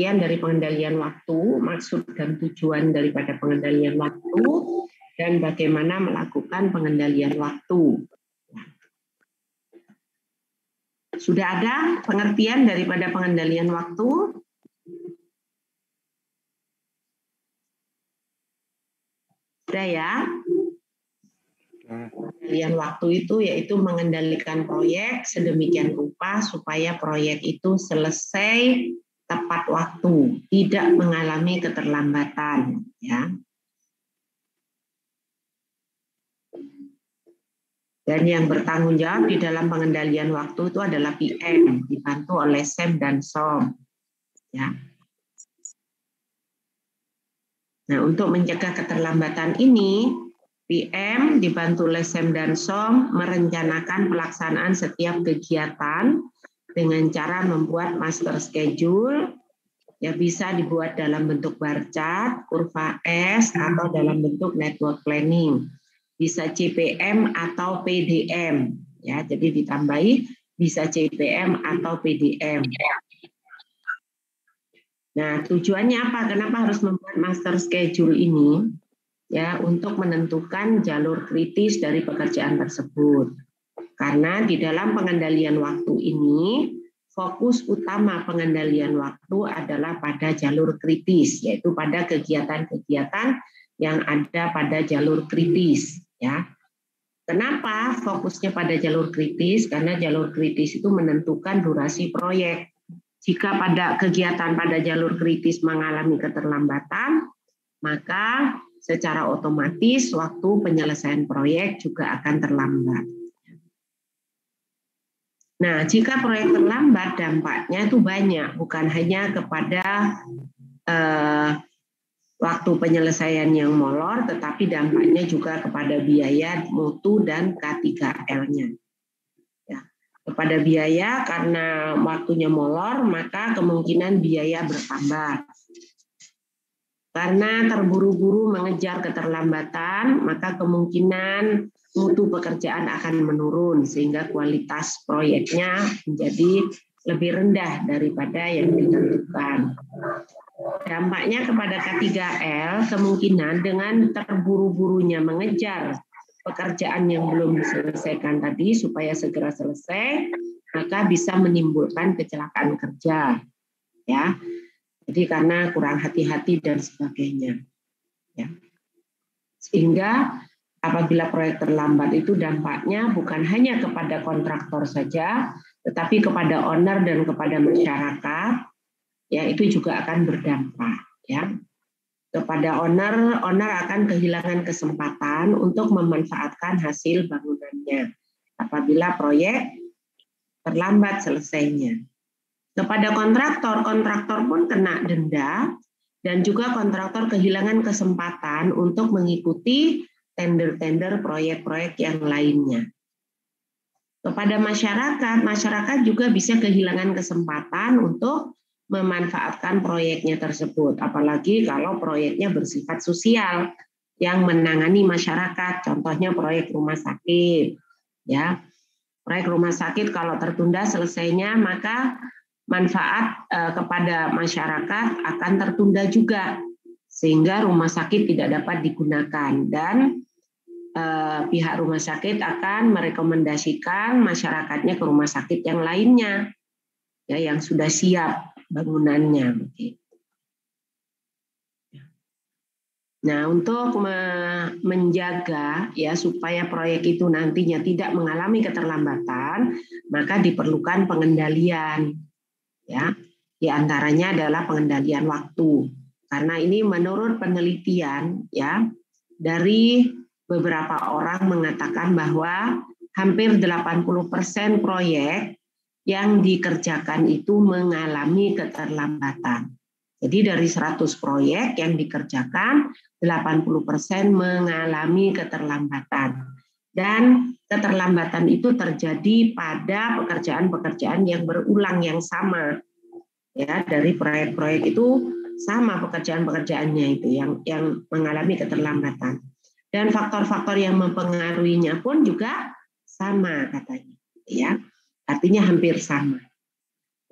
pengertian dari pengendalian waktu, maksud dan tujuan daripada pengendalian waktu, dan bagaimana melakukan pengendalian waktu. Sudah ada pengertian daripada pengendalian waktu? Sudah ya? Pengendalian waktu itu yaitu mengendalikan proyek sedemikian rupa supaya proyek itu selesai tepat waktu, tidak mengalami keterlambatan, ya. Dan yang bertanggung jawab di dalam pengendalian waktu itu adalah PM, dibantu oleh SEM dan SOM, ya. Nah, untuk mencegah keterlambatan ini, PM dibantu oleh SEM dan SOM merencanakan pelaksanaan setiap kegiatan dengan cara membuat master schedule, ya bisa dibuat dalam bentuk bar chart, kurva S, atau dalam bentuk network planning. Bisa CPM atau PDM, ya. Jadi ditambahi bisa CPM atau PDM. Nah, tujuannya apa? Kenapa harus membuat master schedule ini? Ya, untuk menentukan jalur kritis dari pekerjaan tersebut. Karena di dalam pengendalian waktu ini, fokus utama pengendalian waktu adalah pada jalur kritis, yaitu pada kegiatan-kegiatan yang ada pada jalur kritis. Ya. Kenapa fokusnya pada jalur kritis? Karena jalur kritis itu menentukan durasi proyek. Jika pada kegiatan pada jalur kritis mengalami keterlambatan, maka secara otomatis waktu penyelesaian proyek juga akan terlambat. Nah, jika proyek terlambat, dampaknya itu banyak, bukan hanya kepada waktu penyelesaian yang molor, tetapi dampaknya juga kepada biaya, mutu, dan K3L-nya. Ya, kepada biaya, karena waktunya molor, maka kemungkinan biaya bertambah. Karena terburu-buru mengejar keterlambatan, maka kemungkinan mutu pekerjaan akan menurun sehingga kualitas proyeknya menjadi lebih rendah daripada yang ditentukan. Dampaknya kepada K3L kemungkinan dengan terburu-burunya mengejar pekerjaan yang belum diselesaikan tadi supaya segera selesai, maka bisa menimbulkan kecelakaan kerja. Ya. Jadi karena kurang hati-hati dan sebagainya. Ya. Sehingga apabila proyek terlambat itu dampaknya bukan hanya kepada kontraktor saja, tetapi kepada owner dan kepada masyarakat, ya itu juga akan berdampak. Ya. Kepada owner akan kehilangan kesempatan untuk memanfaatkan hasil bangunannya apabila proyek terlambat selesainya. Kepada kontraktor pun kena denda dan juga kontraktor kehilangan kesempatan untuk mengikuti tender-tender proyek-proyek yang lainnya. Kepada masyarakat juga bisa kehilangan kesempatan untuk memanfaatkan proyeknya tersebut, apalagi kalau proyeknya bersifat sosial yang menangani masyarakat, contohnya proyek rumah sakit. Ya, proyek rumah sakit kalau tertunda selesainya, maka manfaat kepada masyarakat akan tertunda juga sehingga rumah sakit tidak dapat digunakan dan pihak rumah sakit akan merekomendasikan masyarakatnya ke rumah sakit yang lainnya ya yang sudah siap bangunannya. Nah, untuk menjaga ya supaya proyek itu nantinya tidak mengalami keterlambatan, maka diperlukan pengendalian. Ya, di antaranya adalah pengendalian waktu. Karena ini menurut penelitian ya dari beberapa orang mengatakan bahwa hampir 80% proyek yang dikerjakan itu mengalami keterlambatan. Jadi dari 100 proyek yang dikerjakan 80% mengalami keterlambatan. Dan keterlambatan itu terjadi pada pekerjaan-pekerjaan yang berulang yang sama. Ya, dari proyek-proyek itu sama pekerjaan-pekerjaannya itu yang mengalami keterlambatan. Dan faktor-faktor yang mempengaruhinya pun juga sama katanya, ya. Artinya hampir sama.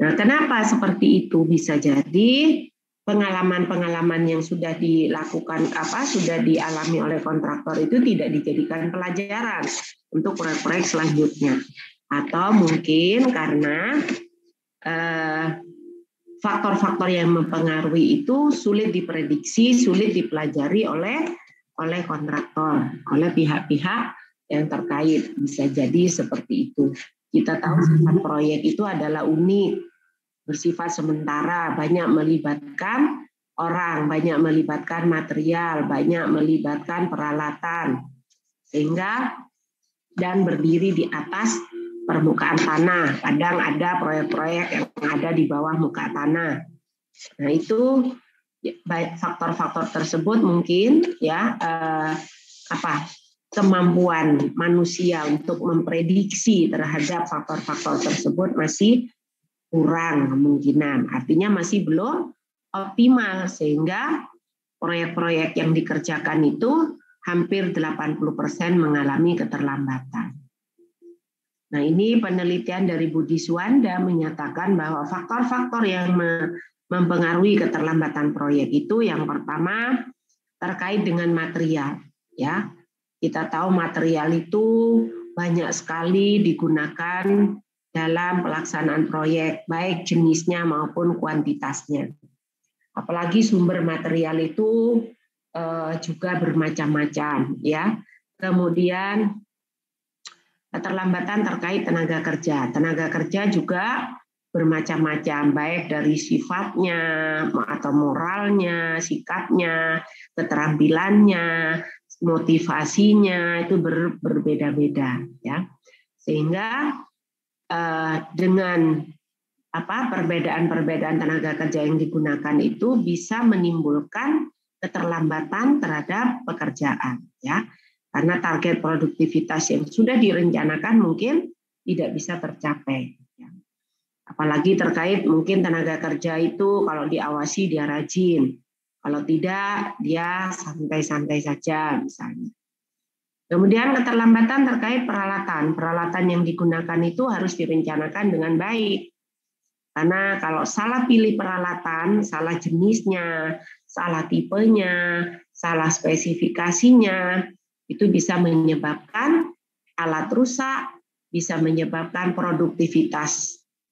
Nah, kenapa seperti itu? Bisa jadi pengalaman-pengalaman yang sudah dilakukan sudah dialami oleh kontraktor itu tidak dijadikan pelajaran untuk proyek-proyek selanjutnya. Atau mungkin karena faktor-faktor yang mempengaruhi itu sulit diprediksi, sulit dipelajari oleh kontraktor, oleh pihak-pihak yang terkait. Bisa jadi seperti itu. Kita tahu sifat proyek itu adalah unik, bersifat sementara, banyak melibatkan orang, banyak melibatkan material, banyak melibatkan peralatan, sehingga dan berdiri di atas permukaan tanah. Kadang ada proyek-proyek yang ada di bawah muka tanah. Nah, itu faktor-faktor tersebut mungkin ya kemampuan manusia untuk memprediksi terhadap faktor-faktor tersebut masih kurang kemungkinan. Artinya masih belum optimal, sehingga proyek-proyek yang dikerjakan itu hampir 80% mengalami keterlambatan. Nah, ini penelitian dari Budi Suwanda menyatakan bahwa faktor-faktor yang mempengaruhi keterlambatan proyek itu yang pertama terkait dengan material, ya. Kita tahu material itu banyak sekali digunakan dalam pelaksanaan proyek, baik jenisnya maupun kuantitasnya. Apalagi sumber material itu juga bermacam-macam, ya. Kemudian keterlambatan terkait tenaga kerja. Tenaga kerja juga bermacam-macam, baik dari sifatnya atau moralnya, sikapnya, keterampilannya, motivasinya itu berbeda-beda, ya. Sehingga dengan perbedaan-perbedaan tenaga kerja yang digunakan itu bisa menimbulkan keterlambatan terhadap pekerjaan, ya. Karena target produktivitas yang sudah direncanakan mungkin tidak bisa tercapai. Apalagi terkait mungkin tenaga kerja itu kalau diawasi dia rajin, kalau tidak dia santai-santai saja misalnya. Kemudian keterlambatan terkait peralatan. Peralatan yang digunakan itu harus direncanakan dengan baik. Karena kalau salah pilih peralatan, salah jenisnya, salah tipenya, salah spesifikasinya, itu bisa menyebabkan alat rusak, bisa menyebabkan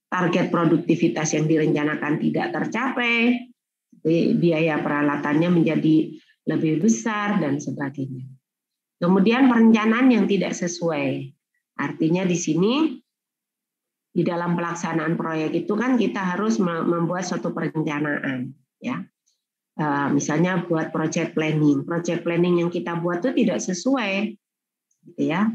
target produktivitas yang direncanakan tidak tercapai, biaya peralatannya menjadi lebih besar, dan sebagainya. Kemudian perencanaan yang tidak sesuai. Artinya di sini, di dalam pelaksanaan proyek itu kan kita harus membuat suatu perencanaan, ya. Misalnya buat project planning yang kita buat itu tidak sesuai, gitu ya.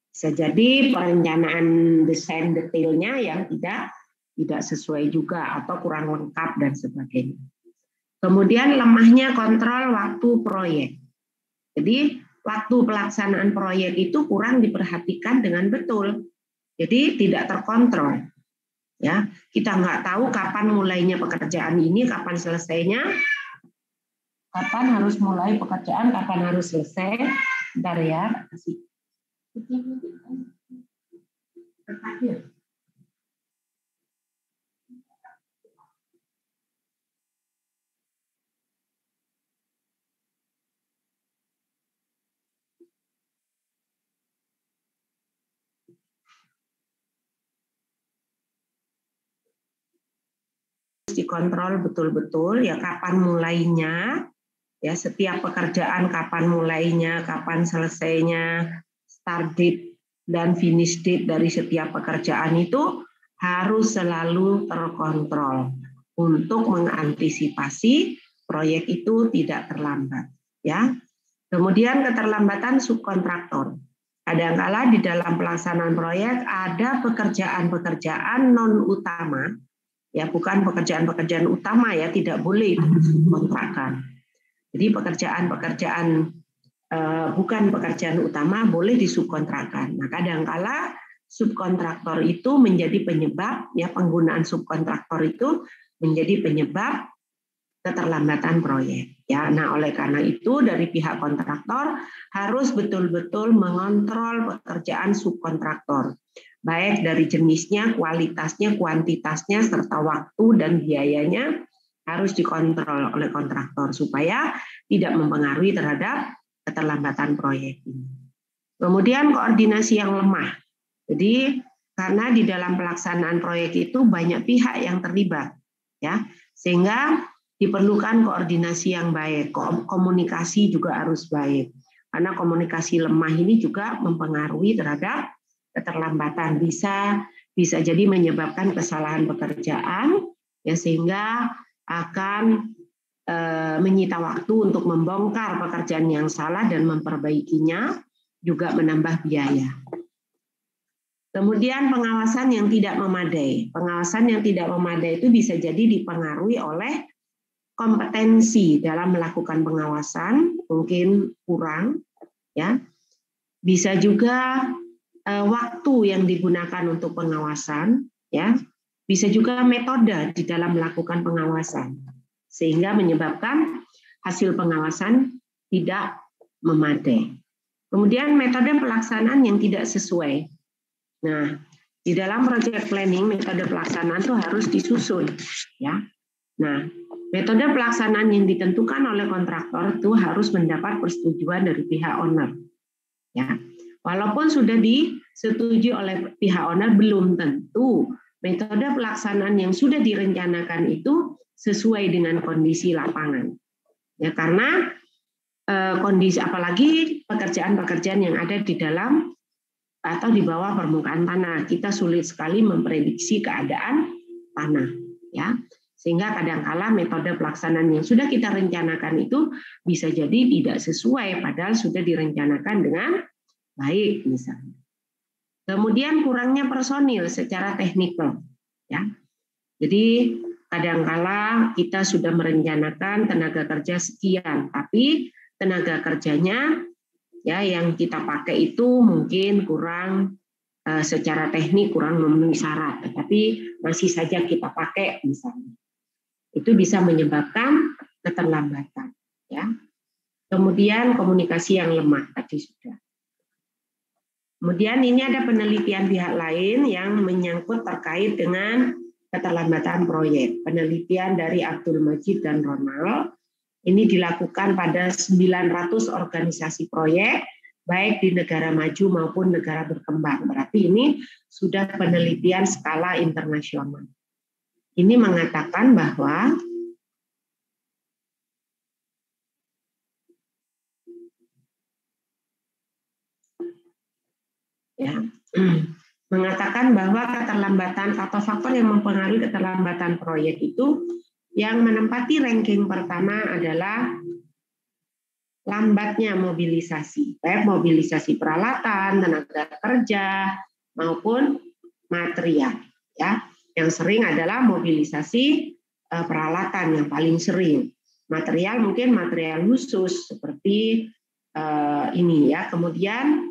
Bisa jadi perencanaan desain detailnya yang tidak sesuai juga atau kurang lengkap dan sebagainya. Kemudian lemahnya kontrol waktu proyek. Jadi waktu pelaksanaan proyek itu kurang diperhatikan dengan betul, jadi tidak terkontrol. Ya, kita nggak tahu kapan mulainya pekerjaan ini, kapan selesainya. Kapan harus mulai pekerjaan, kapan harus selesai. Bentar ya. Dikontrol betul-betul ya, kapan mulainya. Ya, setiap pekerjaan kapan mulainya, kapan selesainya, start date dan finish date dari setiap pekerjaan itu harus selalu terkontrol untuk mengantisipasi proyek itu tidak terlambat, ya. Kemudian keterlambatan subkontraktor. Kadangkala di dalam pelaksanaan proyek ada pekerjaan-pekerjaan non utama, ya, bukan pekerjaan-pekerjaan utama, ya, tidak boleh itu subkontrakkan. Jadi pekerjaan-pekerjaan bukan pekerjaan utama boleh disubkontrakkan. Nah, kadangkala subkontraktor itu menjadi penyebab, ya, penggunaan subkontraktor itu menjadi penyebab keterlambatan proyek. Ya, nah oleh karena itu dari pihak kontraktor harus betul-betul mengontrol pekerjaan subkontraktor, baik dari jenisnya, kualitasnya, kuantitasnya, serta waktu dan biayanya harus dikontrol oleh kontraktor supaya tidak mempengaruhi terhadap keterlambatan proyek ini. Kemudian koordinasi yang lemah. Jadi karena di dalam pelaksanaan proyek itu banyak pihak yang terlibat, ya, sehingga diperlukan koordinasi yang baik, komunikasi juga harus baik. Karena komunikasi lemah ini juga mempengaruhi terhadap keterlambatan, bisa jadi menyebabkan kesalahan pekerjaan, ya, sehingga akan menyita waktu untuk membongkar pekerjaan yang salah dan memperbaikinya, juga menambah biaya. Kemudian pengawasan yang tidak memadai. Pengawasan yang tidak memadai itu bisa jadi dipengaruhi oleh kompetensi dalam melakukan pengawasan, mungkin kurang, ya. Bisa juga waktu yang digunakan untuk pengawasan, ya. Bisa juga metode di dalam melakukan pengawasan, sehingga menyebabkan hasil pengawasan tidak memadai. Kemudian metode pelaksanaan yang tidak sesuai. Nah, di dalam project planning metode pelaksanaan itu harus disusun, ya. Nah, metode pelaksanaan yang ditentukan oleh kontraktor itu harus mendapat persetujuan dari pihak owner, ya. Walaupun sudah disetujui oleh pihak owner, belum tentu metode pelaksanaan yang sudah direncanakan itu sesuai dengan kondisi lapangan, ya, karena kondisi apalagi pekerjaan-pekerjaan yang ada di dalam atau di bawah permukaan tanah, kita sulit sekali memprediksi keadaan tanah, ya, sehingga kadangkala metode pelaksanaan yang sudah kita rencanakan itu bisa jadi tidak sesuai padahal sudah direncanakan dengan baik misalnya. Kemudian kurangnya personil secara teknikal, ya. Jadi kadangkala kita sudah merencanakan tenaga kerja sekian, tapi tenaga kerjanya, ya, yang kita pakai itu mungkin kurang secara teknik, kurang memenuhi syarat, tetapi masih saja kita pakai misalnya. Itu bisa menyebabkan keterlambatan, ya. Kemudian komunikasi yang lemah tadi sudah. Kemudian ini ada penelitian pihak lain yang menyangkut terkait dengan keterlambatan proyek. Penelitian dari Abdul Majid dan Ronald. Ini dilakukan pada 900 organisasi proyek, baik di negara maju maupun negara berkembang. Berarti ini sudah penelitian skala internasional. Ini mengatakan bahwa keterlambatan atau faktor yang mempengaruhi keterlambatan proyek itu yang menempati ranking pertama adalah lambatnya mobilisasi, baik mobilisasi peralatan, tenaga kerja maupun material, ya. Yang sering adalah mobilisasi peralatan yang paling sering. Material mungkin material khusus seperti ini, ya. Kemudian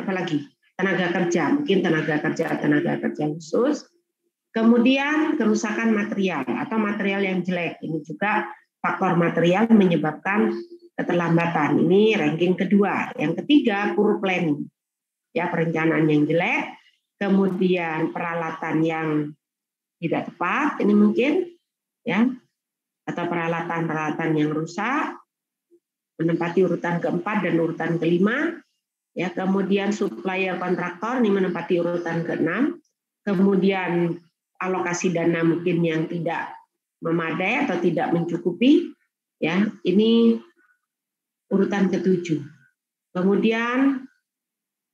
apalagi tenaga kerja, mungkin tenaga kerja khusus. Kemudian kerusakan material atau material yang jelek, ini juga faktor material menyebabkan keterlambatan. Ini ranking kedua. Yang ketiga poor planning, ya, perencanaan yang jelek. Kemudian peralatan yang tidak tepat, ini mungkin, ya, atau peralatan yang rusak, menempati urutan keempat dan urutan kelima. Ya, kemudian supplier kontraktor ini menempati urutan keenam. Kemudian alokasi dana mungkin yang tidak memadai atau tidak mencukupi, ya, ini urutan ketujuh. Kemudian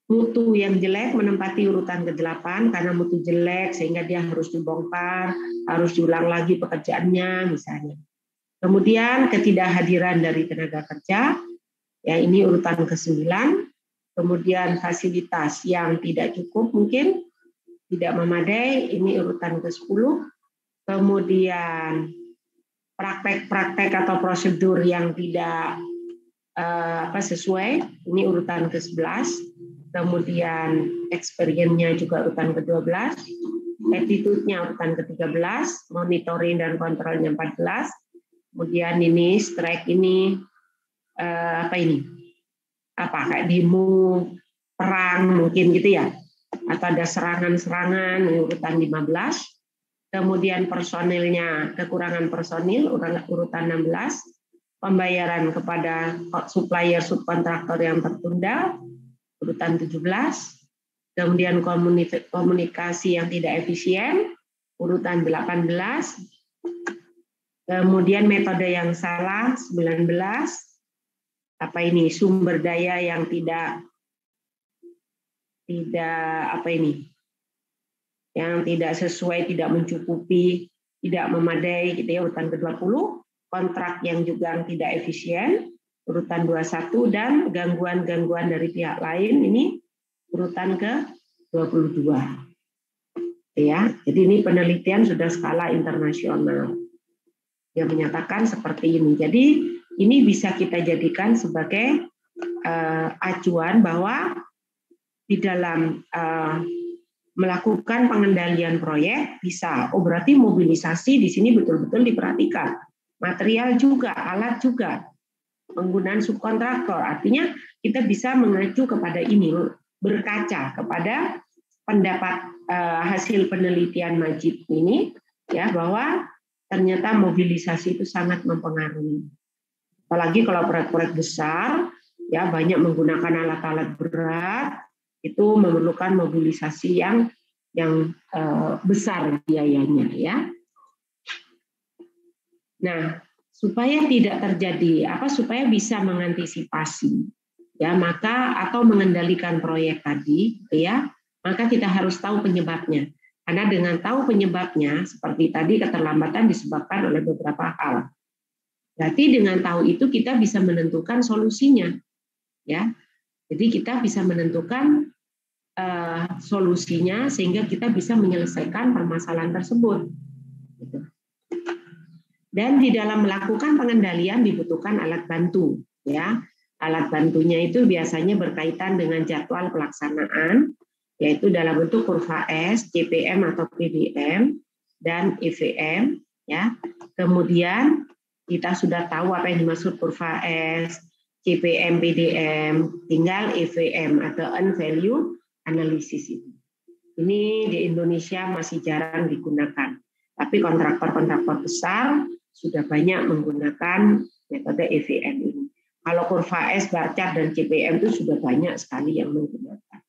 mutu yang jelek menempati urutan ke-8 karena mutu jelek sehingga dia harus dibongkar, harus diulang lagi pekerjaannya misalnya. Kemudian ketidakhadiran dari tenaga kerja, ya, ini urutan ke-9. Kemudian fasilitas yang tidak cukup mungkin tidak memadai, ini urutan ke-10. Kemudian praktek-praktek atau prosedur yang tidak sesuai, ini urutan ke-11. Kemudian experience-nya juga urutan ke-12. Attitude-nya urutan ke-13, monitoring dan kontrolnya 14. Kemudian ini strike ini kayak demo, perang mungkin gitu, ya. atau ada serangan-serangan urutan 15. Kemudian personilnya, kekurangan personil urutan 16. Pembayaran kepada supplier subkontraktor yang tertunda urutan 17. Kemudian komunikasi yang tidak efisien urutan 18. Kemudian metode yang salah 19. Apa ini? Sumber daya yang tidak apa ini? Yang tidak sesuai, tidak mencukupi, tidak memadai, gitu ya, urutan ke-20. Kontrak yang juga tidak efisien urutan 21, dan gangguan-gangguan dari pihak lain ini urutan ke-22. Ya, jadi ini penelitian sudah skala internasional yang menyatakan seperti ini. Jadi ini bisa kita jadikan sebagai acuan bahwa di dalam melakukan pengendalian proyek bisa, berarti mobilisasi di sini betul-betul diperhatikan. Material juga, alat juga, penggunaan subkontraktor. Artinya kita bisa mengacu kepada ini, berkaca kepada pendapat hasil penelitian Majid ini, ya, bahwa ternyata mobilisasi itu sangat mempengaruhi. Apalagi kalau proyek-proyek besar, ya, banyak menggunakan alat-alat berat, itu memerlukan mobilisasi yang besar biayanya, ya. Nah, supaya tidak terjadi supaya bisa mengantisipasi, ya, maka atau mengendalikan proyek tadi, ya, maka kita harus tahu penyebabnya. Karena dengan tahu penyebabnya, seperti tadi keterlambatan disebabkan oleh beberapa hal. Berarti dengan tahu itu kita bisa menentukan solusinya, ya. Jadi kita bisa menentukan solusinya sehingga kita bisa menyelesaikan permasalahan tersebut. Gitu. Dan di dalam melakukan pengendalian dibutuhkan alat bantu, ya. Alat bantunya itu biasanya berkaitan dengan jadwal pelaksanaan, yaitu dalam bentuk kurva S, CPM atau PDM, dan EVM, ya. Kemudian kita sudah tahu apa yang dimaksud kurva S, CPM, PDM, tinggal EVM atau earned value analysis itu. Ini di Indonesia masih jarang digunakan, tapi kontraktor-kontraktor besar sudah banyak menggunakan metode EVM ini. Kalau kurva S, bar chart, dan CPM itu sudah banyak sekali yang menggunakan.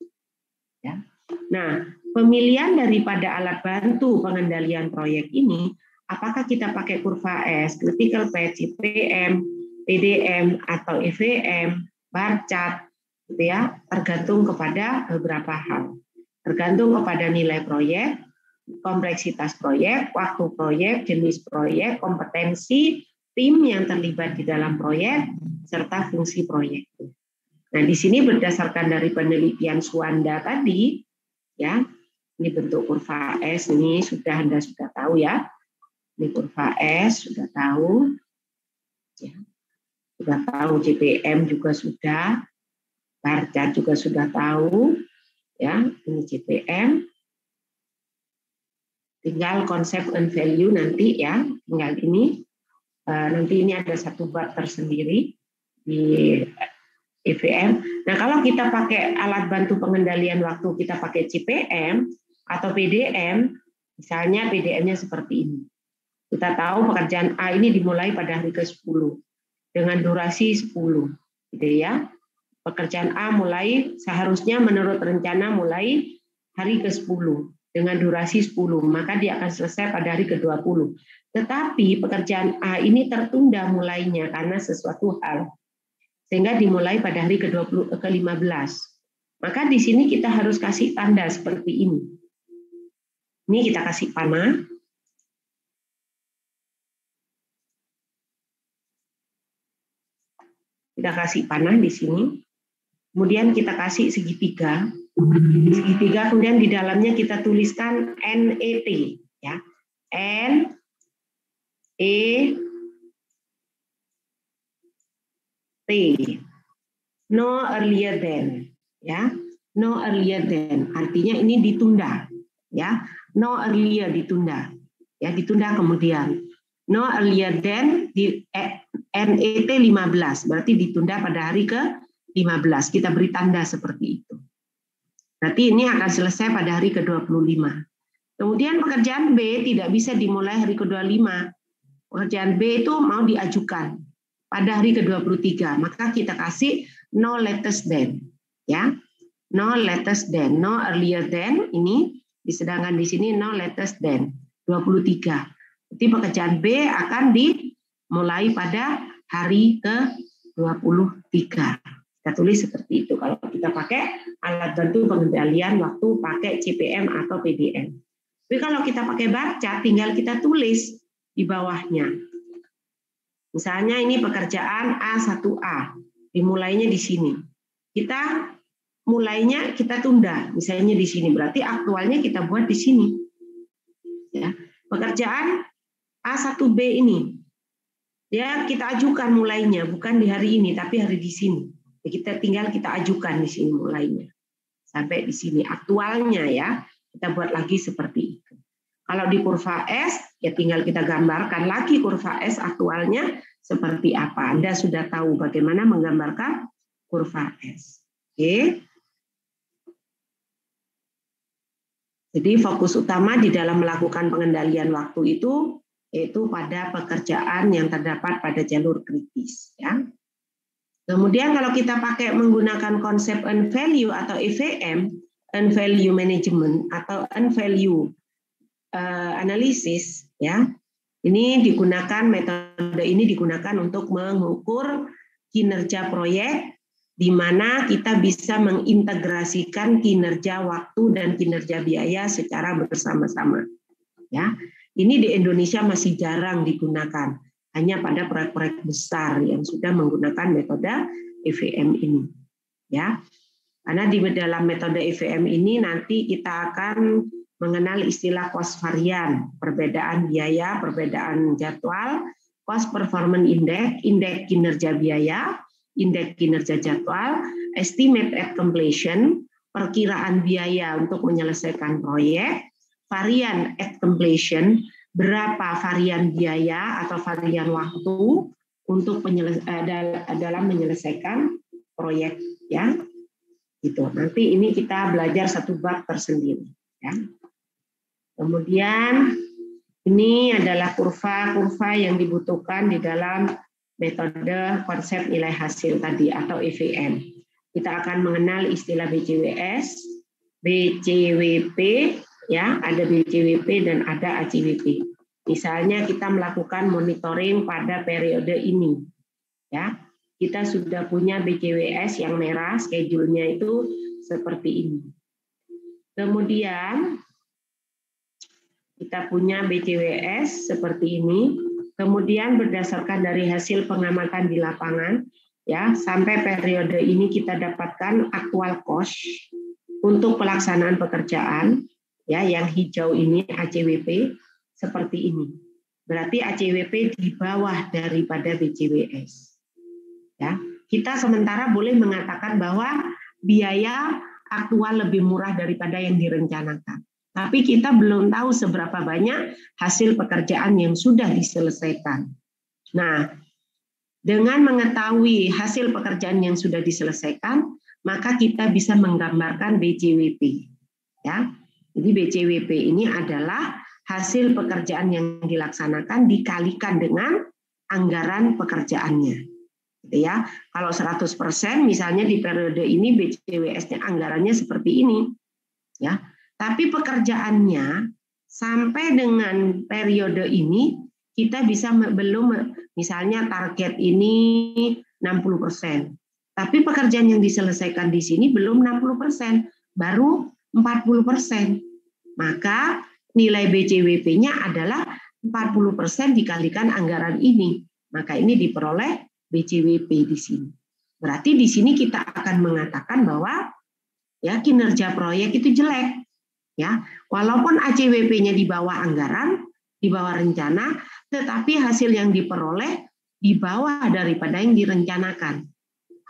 Ya. Nah, pemilihan daripada alat bantu pengendalian proyek ini, apakah kita pakai kurva S, critical path, CPM, PDM, atau EVM, bar chart, gitu ya, tergantung kepada beberapa hal. Tergantung kepada nilai proyek, kompleksitas proyek, waktu proyek, jenis proyek, kompetensi tim yang terlibat di dalam proyek, serta fungsi proyek. Nah, di sini berdasarkan dari penelitian Suwanda tadi, ya, ini bentuk kurva S, ini Anda sudah tahu, ya. Ini kurva S sudah tahu, ya. Sudah tahu, CPM juga sudah, bar chart juga sudah tahu, ya. Ini CPM. Tinggal konsep and value nanti, ya, tinggal ini. Nanti ini ada satu bab tersendiri di EVM. Nah, kalau kita pakai alat bantu pengendalian waktu, kita pakai CPM atau PDM, misalnya PDM-nya seperti ini. Kita tahu pekerjaan A ini dimulai pada hari ke-10 dengan durasi 10, gitu ya. Pekerjaan A seharusnya menurut rencana mulai hari ke-10 dengan durasi 10, maka dia akan selesai pada hari ke-20. Tetapi pekerjaan A ini tertunda mulainya karena sesuatu hal, sehingga dimulai pada hari ke-15. Maka di sini kita harus kasih tanda seperti ini. Ini kita kasih panah. Kita kasih panah di sini. Kemudian kita kasih segitiga. Segitiga, kemudian di dalamnya kita tuliskan NET, ya. NET. No earlier than, ya. No earlier than, artinya ini ditunda, ya. No earlier, ditunda. Ya, ditunda kemudian. No earlier than di NET 15, berarti ditunda pada hari ke-15. Kita beri tanda seperti itu. Berarti ini akan selesai pada hari ke-25. Kemudian pekerjaan B tidak bisa dimulai hari ke-25. Pekerjaan B itu mau diajukan pada hari ke-23, maka kita kasih no latest than, ya. No latest than, no earlier than, ini sedangkan di sini no latest than 23. Jadi pekerjaan B akan dimulai pada hari ke-23. Kita tulis seperti itu kalau kita pakai alat bantu pengendalian waktu pakai CPM atau PDM. Tapi kalau kita pakai baca, tinggal kita tulis di bawahnya. Misalnya ini pekerjaan A1A, dimulainya di sini. Kita mulainya kita tunda, misalnya di sini. Berarti aktualnya kita buat di sini. Ya. Pekerjaan A1B ini, ya kita ajukan mulainya, bukan di hari ini, tapi hari di sini. Kita tinggal kita ajukan di sini mulainya. Sampai di sini aktualnya ya. Kita buat lagi seperti itu. Kalau di kurva S, ya tinggal kita gambarkan lagi kurva S aktualnya seperti apa. Anda sudah tahu bagaimana menggambarkan kurva S. Oke. Jadi fokus utama di dalam melakukan pengendalian waktu itu yaitu pada pekerjaan yang terdapat pada jalur kritis. Ya. Kemudian kalau kita pakai menggunakan konsep earned value atau EVM, earned value management atau earned value analisis, ya, ini digunakan metode ini digunakan untuk mengukur kinerja proyek, di mana kita bisa mengintegrasikan kinerja waktu dan kinerja biaya secara bersama-sama. Ya, ini di Indonesia masih jarang digunakan, hanya pada proyek-proyek besar yang sudah menggunakan metode EVM ini. Ya, karena di dalam metode EVM ini nanti kita akan mengenal istilah cost varian, perbedaan biaya, perbedaan jadwal, cost performance index, indeks kinerja biaya, indeks kinerja jadwal, estimate at completion, perkiraan biaya untuk menyelesaikan proyek, varian at completion, berapa varian biaya atau varian waktu untuk dalam menyelesaikan proyek, ya. Gitu. Nanti ini kita belajar satu bab tersendiri, ya. Kemudian ini adalah kurva-kurva yang dibutuhkan di dalam metode konsep nilai hasil tadi atau EVM. Kita akan mengenal istilah BCWS, BCWP, ya, ada BCWP dan ada ACWP. Misalnya kita melakukan monitoring pada periode ini, ya. Kita sudah punya BCWS yang merah, schedule-nya itu seperti ini. Kemudian kita punya BCWS seperti ini. Kemudian berdasarkan dari hasil pengamatan di lapangan, ya, sampai periode ini kita dapatkan actual cost untuk pelaksanaan pekerjaan, ya, yang hijau ini ACWP seperti ini. Berarti ACWP di bawah daripada BCWS. Ya, kita sementara boleh mengatakan bahwa biaya aktual lebih murah daripada yang direncanakan. Tapi kita belum tahu seberapa banyak hasil pekerjaan yang sudah diselesaikan. Nah, dengan mengetahui hasil pekerjaan yang sudah diselesaikan, maka kita bisa menggambarkan BCWP. Ya, jadi BCWP ini adalah hasil pekerjaan yang dilaksanakan dikalikan dengan anggaran pekerjaannya. Gitu ya. Kalau 100% misalnya di periode ini BCWS-nya anggarannya seperti ini. Ya. Tapi pekerjaannya sampai dengan periode ini kita bisa belum, misalnya target ini 60%. Tapi pekerjaan yang diselesaikan di sini belum 60%, baru 40%. Maka nilai BCWP-nya adalah 40% dikalikan anggaran ini. Maka ini diperoleh BCWP di sini. Berarti di sini kita akan mengatakan bahwa ya kinerja proyek itu jelek. Ya, walaupun ACWP-nya di bawah anggaran, di bawah rencana, tetapi hasil yang diperoleh di bawah daripada yang direncanakan.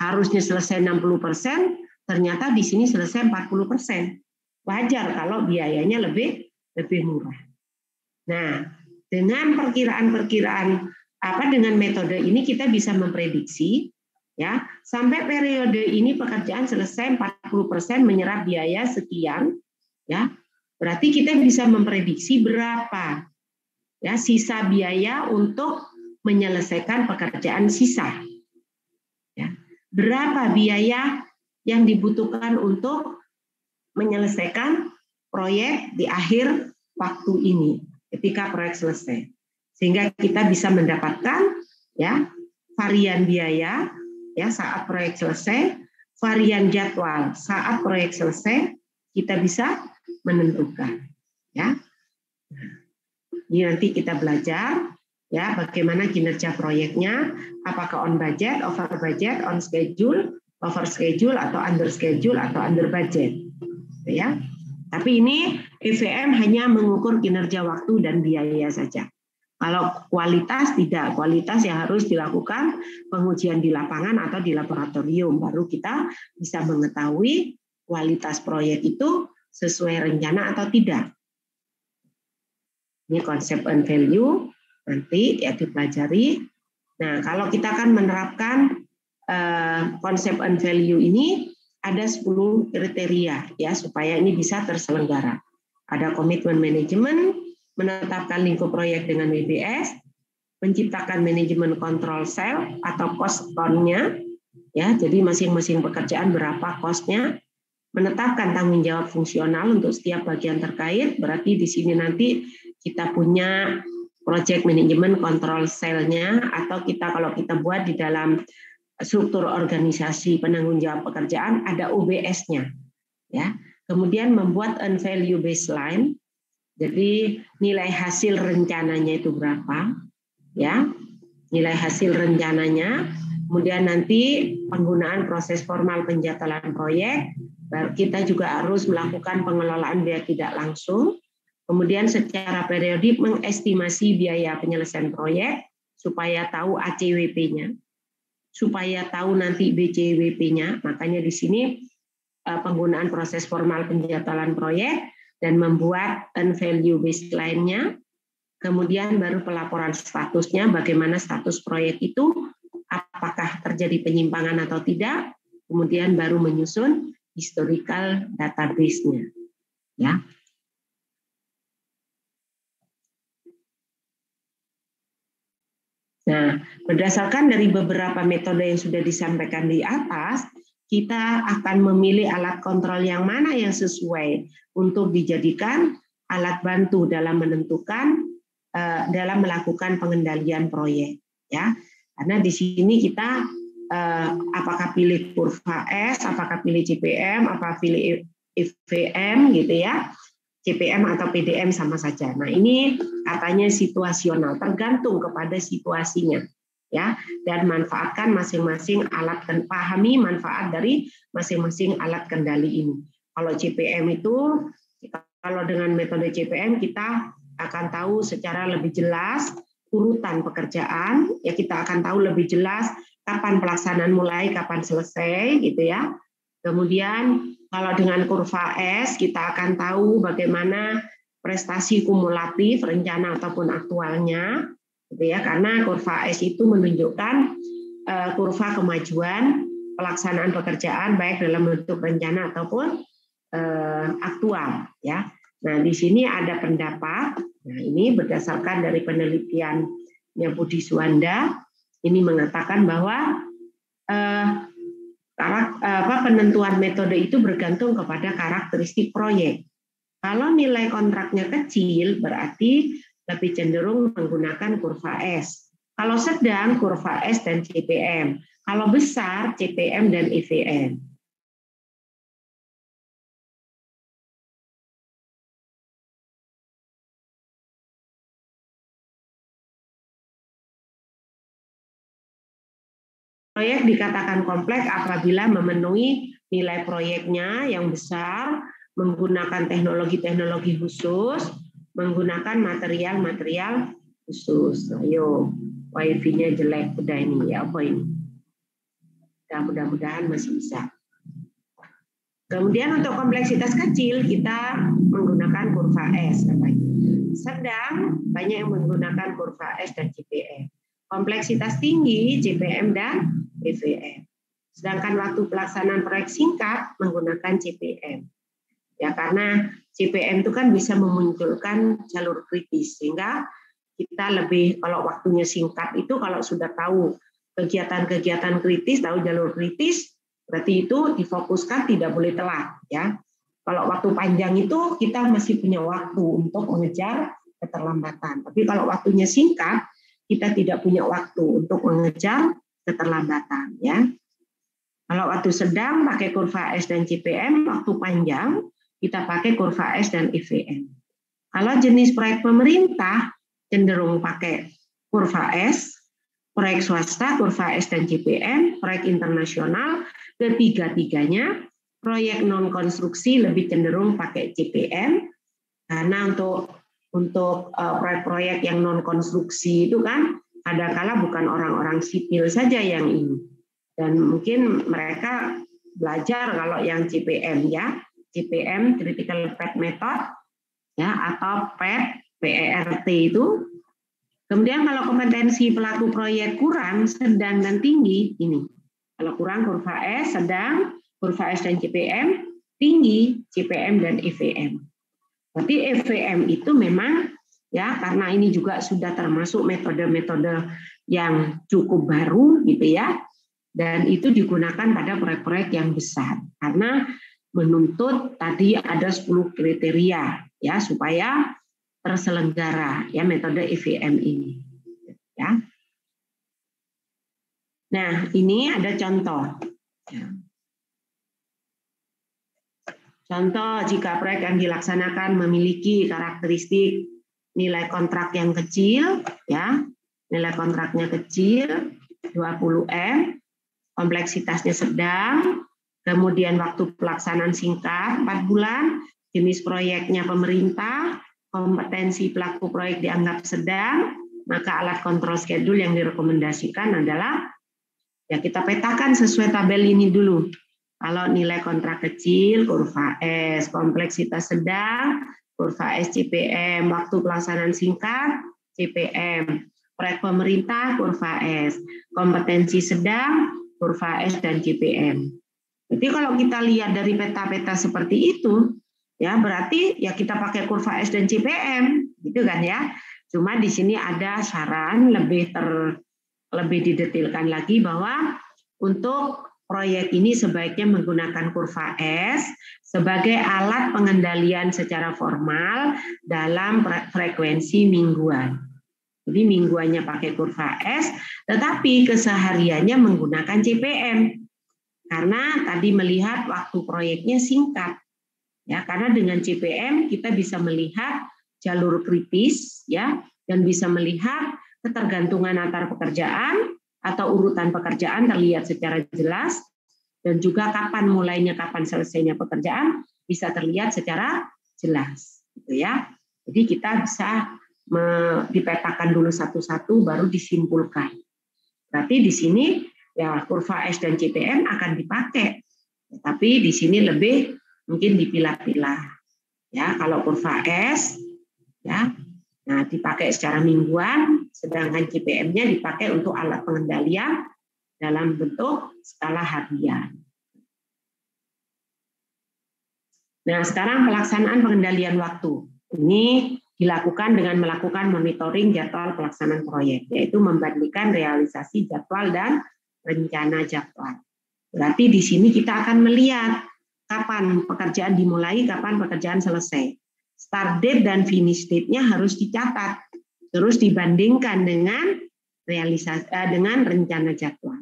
Harusnya selesai 60%, ternyata di sini selesai 40%. Wajar kalau biayanya lebih murah. Nah, dengan perkiraan-perkiraan dengan metode ini kita bisa memprediksi Ya, sampai periode ini pekerjaan selesai 40% menyerap biaya sekian, ya. Berarti kita bisa memprediksi berapa ya sisa biaya untuk menyelesaikan pekerjaan sisa. Ya. Berapa biaya yang dibutuhkan untuk menyelesaikan proyek di akhir waktu ini ketika proyek selesai. Sehingga kita bisa mendapatkan ya varian biaya ya saat proyek selesai, varian jadwal saat proyek selesai, kita bisa menentukan ya. Ini nanti kita belajar ya bagaimana kinerja proyeknya, apakah on budget, over budget, on schedule, over schedule atau under schedule atau under budget. Ya. Tapi ini EVM hanya mengukur kinerja waktu dan biaya saja. Kalau kualitas tidak, kualitas yang harus dilakukan pengujian di lapangan atau di laboratorium, baru kita bisa mengetahui kualitas proyek itu sesuai rencana atau tidak. Ini konsep and value, nanti ya dipelajari. Nah, kalau kita akan menerapkan konsep and value ini, ada 10 kriteria ya supaya ini bisa terselenggara. Ada komitmen manajemen, menetapkan lingkup proyek dengan WBS, menciptakan manajemen kontrol sel atau cost count-nya, ya, jadi masing-masing pekerjaan berapa cost-nya, menetapkan tanggung jawab fungsional untuk setiap bagian terkait, berarti di sini nanti kita punya project manajemen kontrol sel-nya, atau kita kalau kita buat di dalam struktur organisasi penanggung jawab pekerjaan ada OBS-nya, ya. Kemudian membuat and value baseline. Jadi nilai hasil rencananya itu berapa, ya? Nilai hasil rencananya, kemudian nanti penggunaan proses formal penjadwalan proyek, kita juga harus melakukan pengelolaan biaya tidak langsung, kemudian secara periodik mengestimasi biaya penyelesaian proyek supaya tahu ACWP-nya, supaya tahu nanti BCWP-nya, makanya di sini penggunaan proses formal penjadwalan proyek, dan membuat and value baseline-nya, kemudian baru pelaporan statusnya, bagaimana status proyek itu, apakah terjadi penyimpangan atau tidak, kemudian baru menyusun historical database-nya. Ya. Nah, berdasarkan dari beberapa metode yang sudah disampaikan di atas, kita akan memilih alat kontrol yang mana yang sesuai untuk dijadikan alat bantu dalam menentukan, dalam melakukan pengendalian proyek, ya. Karena di sini kita apakah pilih kurva S, apakah pilih CPM, apakah pilih EVM, gitu ya. CPM atau PDM sama saja. Nah, ini katanya situasional, tergantung kepada situasinya. Ya, dan manfaatkan masing-masing alat, dan pahami manfaat dari masing-masing alat kendali ini. Kalau CPM itu, kalau dengan metode CPM kita akan tahu secara lebih jelas urutan pekerjaan, ya kita akan tahu lebih jelas kapan pelaksanaan mulai, kapan selesai, gitu ya. Kemudian kalau dengan kurva S kita akan tahu bagaimana prestasi kumulatif, rencana ataupun aktualnya. Gitu ya, karena kurva S itu menunjukkan kurva kemajuan pelaksanaan pekerjaan baik dalam bentuk rencana ataupun aktual, ya. Nah, di sini ada pendapat. Nah, ini berdasarkan dari penelitiannya Budi Suwanda, ini mengatakan bahwa penentuan metode itu bergantung kepada karakteristik proyek. Kalau nilai kontraknya kecil, berarti lebih cenderung menggunakan kurva S. Kalau sedang, kurva S dan CPM. Kalau besar, CPM dan EVM. Proyek dikatakan kompleks apabila memenuhi nilai proyeknya yang besar, menggunakan teknologi-teknologi khusus, menggunakan material-material khusus. Ayo, wifi-nya jelek, udah ini ya, apa ini? Mudah-mudahan masih bisa. Kemudian untuk kompleksitas kecil kita menggunakan kurva S. Sedang banyak yang menggunakan kurva S dan CPM. Kompleksitas tinggi CPM dan EVM. Sedangkan waktu pelaksanaan proyek singkat menggunakan CPM. Ya, karena CPM itu kan bisa memunculkan jalur kritis, sehingga kita lebih, kalau waktunya singkat itu kalau sudah tahu kegiatan-kegiatan kritis, tahu jalur kritis, berarti itu difokuskan, tidak boleh telat. Ya, kalau waktu panjang itu kita masih punya waktu untuk mengejar keterlambatan. Tapi kalau waktunya singkat, kita tidak punya waktu untuk mengejar keterlambatan. Ya, kalau waktu sedang pakai kurva S dan CPM, waktu panjang kita pakai kurva S dan EVM. Kalau jenis proyek pemerintah cenderung pakai kurva S, proyek swasta kurva S dan CPM, proyek internasional ketiga-tiganya, proyek non konstruksi lebih cenderung pakai CPM, karena untuk proyek-proyek yang non konstruksi itu kan kadang-kala bukan orang-orang sipil saja yang ini, dan mungkin mereka belajar kalau yang CPM ya. CPM, Critical Path Method, ya, atau PERT itu. Kemudian kalau kompetensi pelaku proyek kurang, sedang, dan tinggi, ini. Kalau kurang kurva S, sedang, kurva S dan CPM, tinggi, CPM dan EVM. Berarti EVM itu memang, ya, karena ini juga sudah termasuk metode-metode yang cukup baru, gitu ya, dan itu digunakan pada proyek-proyek yang besar. Karena menuntut tadi ada 10 kriteria ya supaya terselenggara ya metode EVM ini ya. Nah, ini ada contoh. Contoh jika proyek yang dilaksanakan memiliki karakteristik nilai kontrak yang kecil ya, nilai kontraknya kecil 20M, kompleksitasnya sedang, kemudian waktu pelaksanaan singkat 4 bulan, jenis proyeknya pemerintah, kompetensi pelaku proyek dianggap sedang, maka alat kontrol schedule yang direkomendasikan adalah, ya kita petakan sesuai tabel ini dulu. Kalau nilai kontrak kecil, kurva S, kompleksitas sedang, kurva S CPM, waktu pelaksanaan singkat, CPM, proyek pemerintah, kurva S, kompetensi sedang, kurva S dan CPM. Jadi kalau kita lihat dari peta-peta seperti itu, ya berarti ya kita pakai kurva S dan CPM, gitu kan ya. Cuma di sini ada saran lebih didetilkan lagi bahwa untuk proyek ini sebaiknya menggunakan kurva S sebagai alat pengendalian secara formal dalam frekuensi mingguan. Jadi mingguannya pakai kurva S, tetapi kesehariannya menggunakan CPM. Karena tadi melihat waktu proyeknya singkat, ya karena dengan CPM kita bisa melihat jalur kritis, ya, dan bisa melihat ketergantungan antar pekerjaan atau urutan pekerjaan terlihat secara jelas, dan juga kapan mulainya, kapan selesainya pekerjaan bisa terlihat secara jelas, gitu ya. Jadi kita bisa dipetakan dulu satu-satu, baru disimpulkan. Berarti di sini ya kurva S dan CPM akan dipakai, tapi di sini lebih mungkin dipilah-pilah. Ya, kalau kurva S, ya, nah dipakai secara mingguan, sedangkan CPM-nya dipakai untuk alat pengendalian dalam bentuk skala harian. Nah, sekarang pelaksanaan pengendalian waktu. Ini dilakukan dengan melakukan monitoring jadwal pelaksanaan proyek, yaitu membandingkan realisasi jadwal dan rencana jadwal. Berarti di sini kita akan melihat kapan pekerjaan dimulai, kapan pekerjaan selesai. Start date dan finish date-nya harus dicatat, terus dibandingkan dengan dengan rencana jadwal.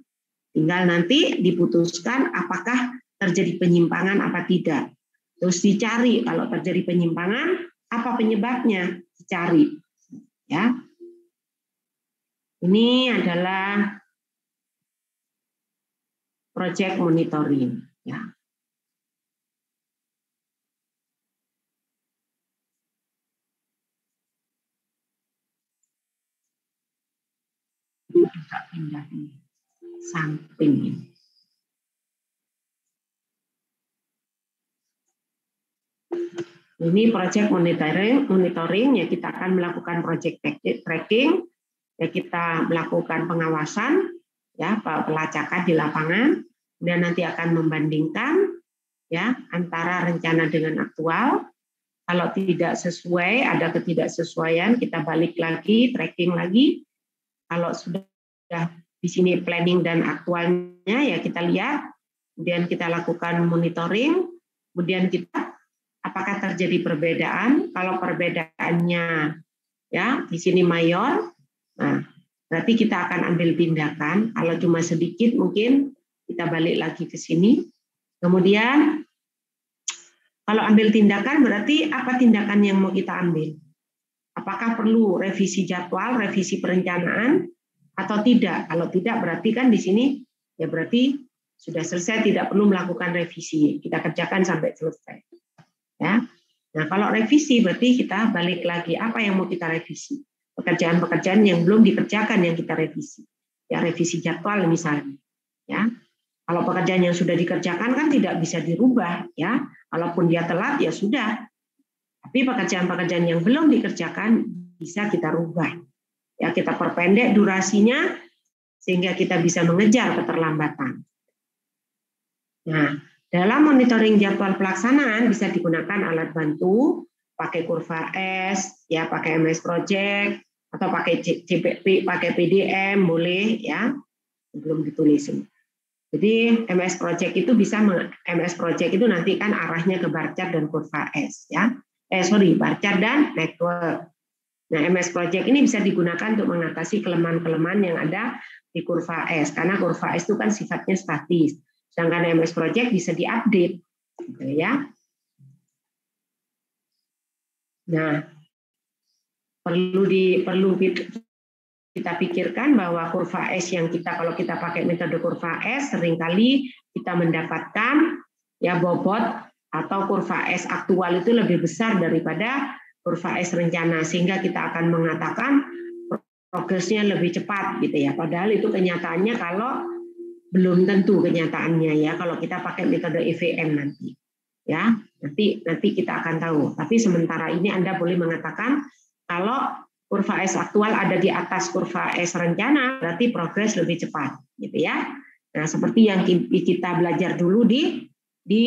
Tinggal nanti diputuskan apakah terjadi penyimpangan apa tidak. Terus dicari kalau terjadi penyimpangan, apa penyebabnya, dicari. Ya. Ini adalah project monitoring, ya. Ini juga pindah di samping ini. Ini project monitoring ya, kita akan melakukan project tracking, ya kita melakukan pengawasan, ya pelacakan di lapangan, dan nanti akan membandingkan ya antara rencana dengan aktual. Kalau tidak sesuai, ada ketidaksesuaian, kita balik lagi, tracking lagi. Kalau sudah di sini planning dan aktualnya, ya kita lihat, kemudian kita lakukan monitoring, kemudian kita apakah terjadi perbedaan. Kalau perbedaannya ya di sini mayor, nah berarti kita akan ambil tindakan. Kalau cuma sedikit, mungkin kita balik lagi ke sini. Kemudian kalau ambil tindakan, berarti apa tindakan yang mau kita ambil? Apakah perlu revisi jadwal, revisi perencanaan, atau tidak? Kalau tidak, berarti kan di sini ya berarti sudah selesai, tidak perlu melakukan revisi. Kita kerjakan sampai selesai. Ya. Nah, kalau revisi berarti kita balik lagi apa yang mau kita revisi? Pekerjaan-pekerjaan yang belum dikerjakan yang kita revisi. Ya, revisi jadwal misalnya. Ya. Kalau pekerjaan yang sudah dikerjakan kan tidak bisa dirubah, ya. Kalaupun dia telat ya sudah. Tapi pekerjaan-pekerjaan yang belum dikerjakan bisa kita rubah. Ya, kita perpendek durasinya sehingga kita bisa mengejar keterlambatan. Nah, dalam monitoring jadwal pelaksanaan bisa digunakan alat bantu, pakai kurva S, ya pakai MS Project atau pakai CPP, pakai PDM boleh ya. Belum ditulisin. Jadi MS Project itu bisa MS Project itu nanti kan arahnya ke bar chart dan kurva S ya. Bar chart dan network. Nah, MS Project ini bisa digunakan untuk mengatasi kelemahan-kelemahan yang ada di kurva S karena kurva S itu kan sifatnya statis. Sedangkan MS Project bisa diupdate gitu ya. Nah, perlu kita pikirkan bahwa kurva S yang kalau kita pakai metode kurva S seringkali kita mendapatkan ya bobot atau kurva S aktual itu lebih besar daripada kurva S rencana sehingga kita akan mengatakan progresnya lebih cepat gitu ya. Padahal itu kenyataannya kalau belum tentu kenyataannya ya kalau kita pakai metode EVM nanti. Ya, nanti kita akan tahu. Tapi sementara ini Anda boleh mengatakan kalau kurva S aktual ada di atas kurva S rencana, berarti progres lebih cepat, gitu ya. Nah, seperti yang kita belajar dulu di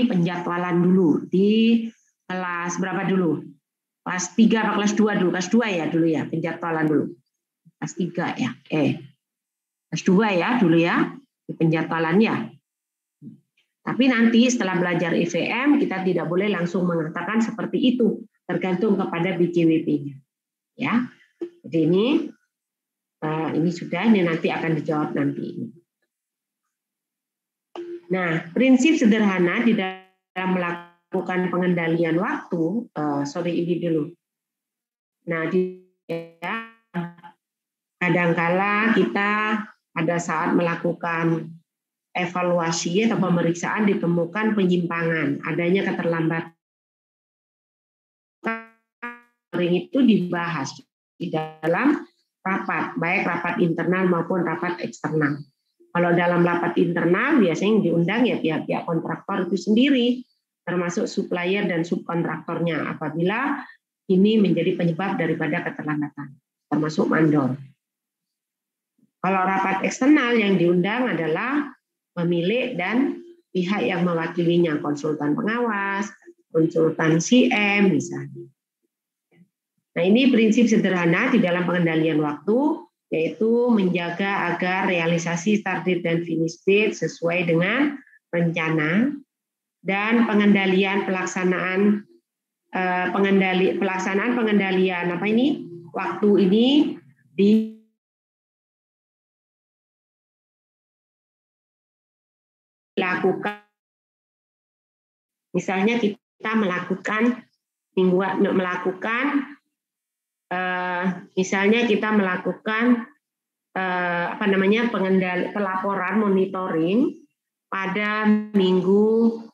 penjadwalan dulu, di kelas berapa dulu? Kelas 3 atau kelas 2 dulu? Kelas 2 ya dulu ya, penjadwalan dulu. Kelas 3 ya, kelas 2 ya dulu ya, di penjadwalan ya. Tapi nanti setelah belajar EVM, kita tidak boleh langsung mengatakan seperti itu, tergantung kepada BJWP-nya. Ya. Jadi ini sudah, ini nanti akan dijawab nanti. Nah, prinsip sederhana di dalam melakukan pengendalian waktu, ini dulu. Nah, kadangkala kita pada saat melakukan evaluasi atau pemeriksaan ditemukan penyimpangan, adanya keterlambatan. Itu dibahas di dalam rapat, baik rapat internal maupun rapat eksternal. Kalau dalam rapat internal biasanya yang diundang ya pihak-pihak kontraktor itu sendiri, termasuk supplier dan subkontraktornya apabila ini menjadi penyebab daripada keterlambatan, termasuk mandor. Kalau rapat eksternal yang diundang adalah pemilik dan pihak yang mewakilinya, konsultan pengawas, konsultan CM misalnya. Nah, ini prinsip sederhana di dalam pengendalian waktu, yaitu menjaga agar realisasi start date dan finish date sesuai dengan rencana dan pengendalian pelaksanaan pengendalian waktu ini dilakukan. Misalnya kita melakukan pelaporan monitoring pada minggu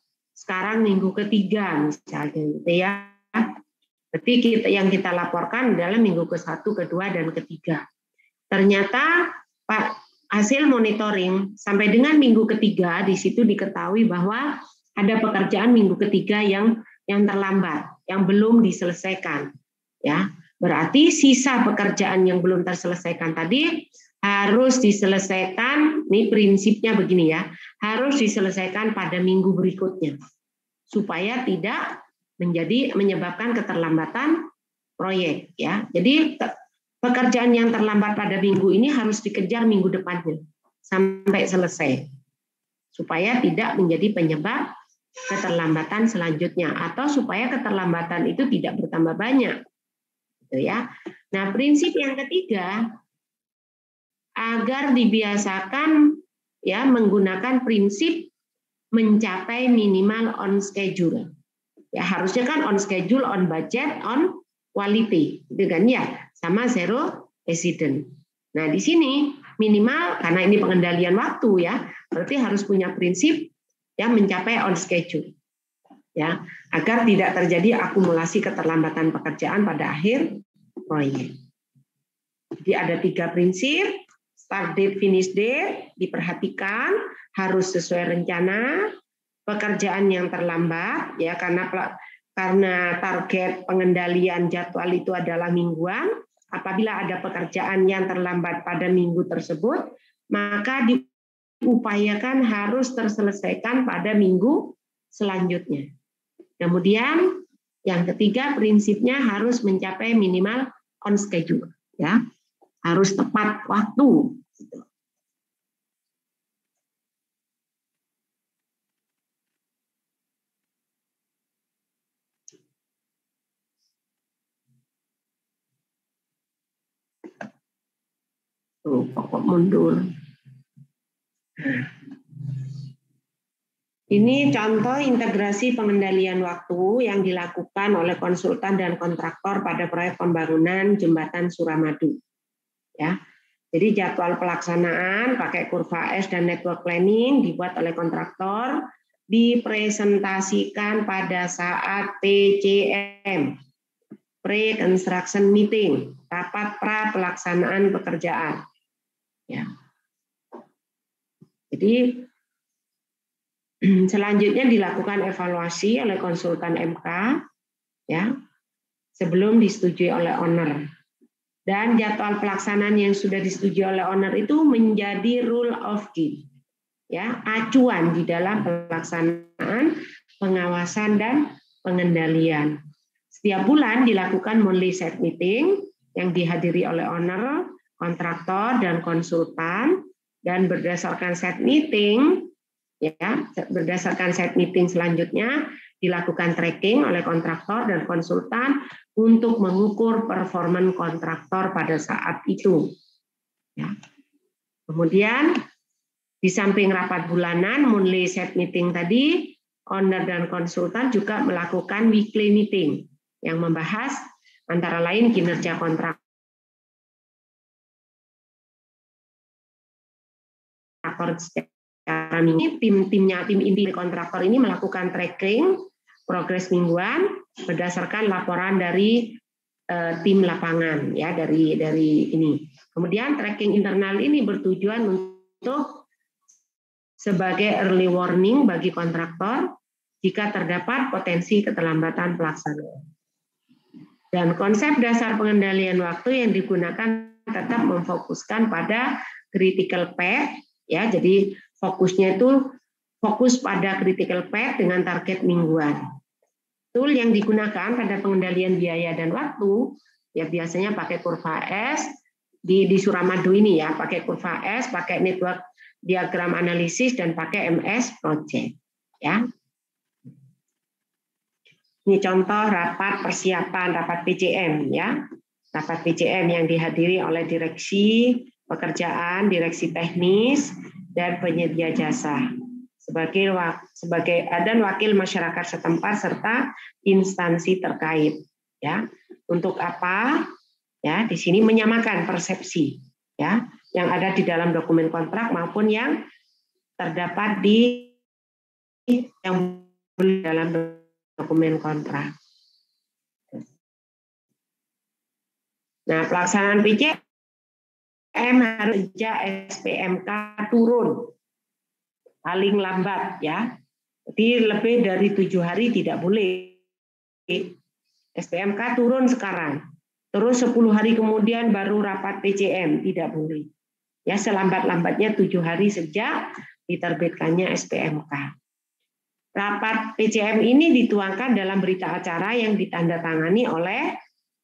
ketiga misalnya gitu ya. Berarti yang kita laporkan adalah minggu ke-1, ke-2 dan ke-3. Ternyata hasil monitoring sampai dengan minggu ketiga di situ diketahui bahwa ada pekerjaan minggu ketiga yang terlambat, yang belum diselesaikan. Ya, berarti sisa pekerjaan yang belum terselesaikan tadi harus diselesaikan, ini prinsipnya begini ya, harus diselesaikan pada minggu berikutnya supaya tidak menyebabkan keterlambatan proyek ya. Jadi pekerjaan yang terlambat pada minggu ini harus dikejar minggu depannya sampai selesai supaya tidak menjadi penyebab keterlambatan selanjutnya atau supaya keterlambatan itu tidak bertambah banyak. Gitu ya. Nah, prinsip yang ketiga, agar dibiasakan ya menggunakan prinsip mencapai minimal on schedule. Ya, harusnya kan on schedule, on budget, on quality, gitu kan ya, sama zero accident. Nah, di sini minimal karena ini pengendalian waktu ya, berarti harus punya prinsip ya mencapai on schedule. Ya, agar tidak terjadi akumulasi keterlambatan pekerjaan pada akhir proyek. Jadi ada 3 prinsip. Start date, finish date, diperhatikan, harus sesuai rencana, pekerjaan yang terlambat, ya karena target pengendalian jadwal itu adalah mingguan, apabila ada pekerjaan yang terlambat pada minggu tersebut, maka diupayakan harus terselesaikan pada minggu selanjutnya. Kemudian yang ketiga prinsipnya harus mencapai minimal on schedule, ya. Harus tepat waktu. Tuh, pokok mundur. Ini contoh integrasi pengendalian waktu yang dilakukan oleh konsultan dan kontraktor pada proyek pembangunan Jembatan Suramadu. Ya, jadi jadwal pelaksanaan pakai kurva S dan network planning dibuat oleh kontraktor, dipresentasikan pada saat PCM, pre-construction meeting, rapat pra pelaksanaan pekerjaan. Ya. Jadi selanjutnya dilakukan evaluasi oleh konsultan MK, ya, sebelum disetujui oleh owner. Dan jadwal pelaksanaan yang sudah disetujui oleh owner itu menjadi rule of game, ya, acuan di dalam pelaksanaan, pengawasan dan pengendalian. Setiap bulan dilakukan monthly set meeting yang dihadiri oleh owner, kontraktor dan konsultan, dan berdasarkan set meeting, ya, berdasarkan set meeting selanjutnya dilakukan tracking oleh kontraktor dan konsultan untuk mengukur performa kontraktor pada saat itu. Ya. Kemudian di samping rapat bulanan, monthly set meeting tadi, owner dan konsultan juga melakukan weekly meeting yang membahas antara lain kinerja kontraktor secara minggu. Tim inti kontraktor ini melakukan tracking progres mingguan berdasarkan laporan dari tim lapangan, ya, dari ini. Kemudian tracking internal ini bertujuan untuk sebagai early warning bagi kontraktor jika terdapat potensi keterlambatan pelaksanaan. Dan konsep dasar pengendalian waktu yang digunakan tetap memfokuskan pada critical path, ya. Jadi fokusnya itu fokus pada critical path dengan target mingguan. Tool yang digunakan pada pengendalian biaya dan waktu ya biasanya pakai kurva S di Suramadu ini, ya, pakai kurva S, pakai network diagram analisis dan pakai MS project, ya. Ini contoh rapat persiapan rapat PCM, ya. Rapat PCM yang dihadiri oleh direksi pekerjaan, direksi teknis dan penyedia jasa sebagai dan wakil masyarakat setempat serta instansi terkait, ya. Untuk apa? Ya, di sini menyamakan persepsi, ya, yang ada di dalam dokumen kontrak maupun yang terdapat di dalam dokumen kontrak. Nah, pelaksanaan PCM harus SPMK turun paling lambat, ya. Jadi lebih dari 7 hari tidak boleh. SPMK turun sekarang. Terus 10 hari kemudian baru rapat PCM, tidak boleh. Ya, selambat-lambatnya 7 hari sejak diterbitkannya SPMK. Rapat PCM ini dituangkan dalam berita acara yang ditandatangani oleh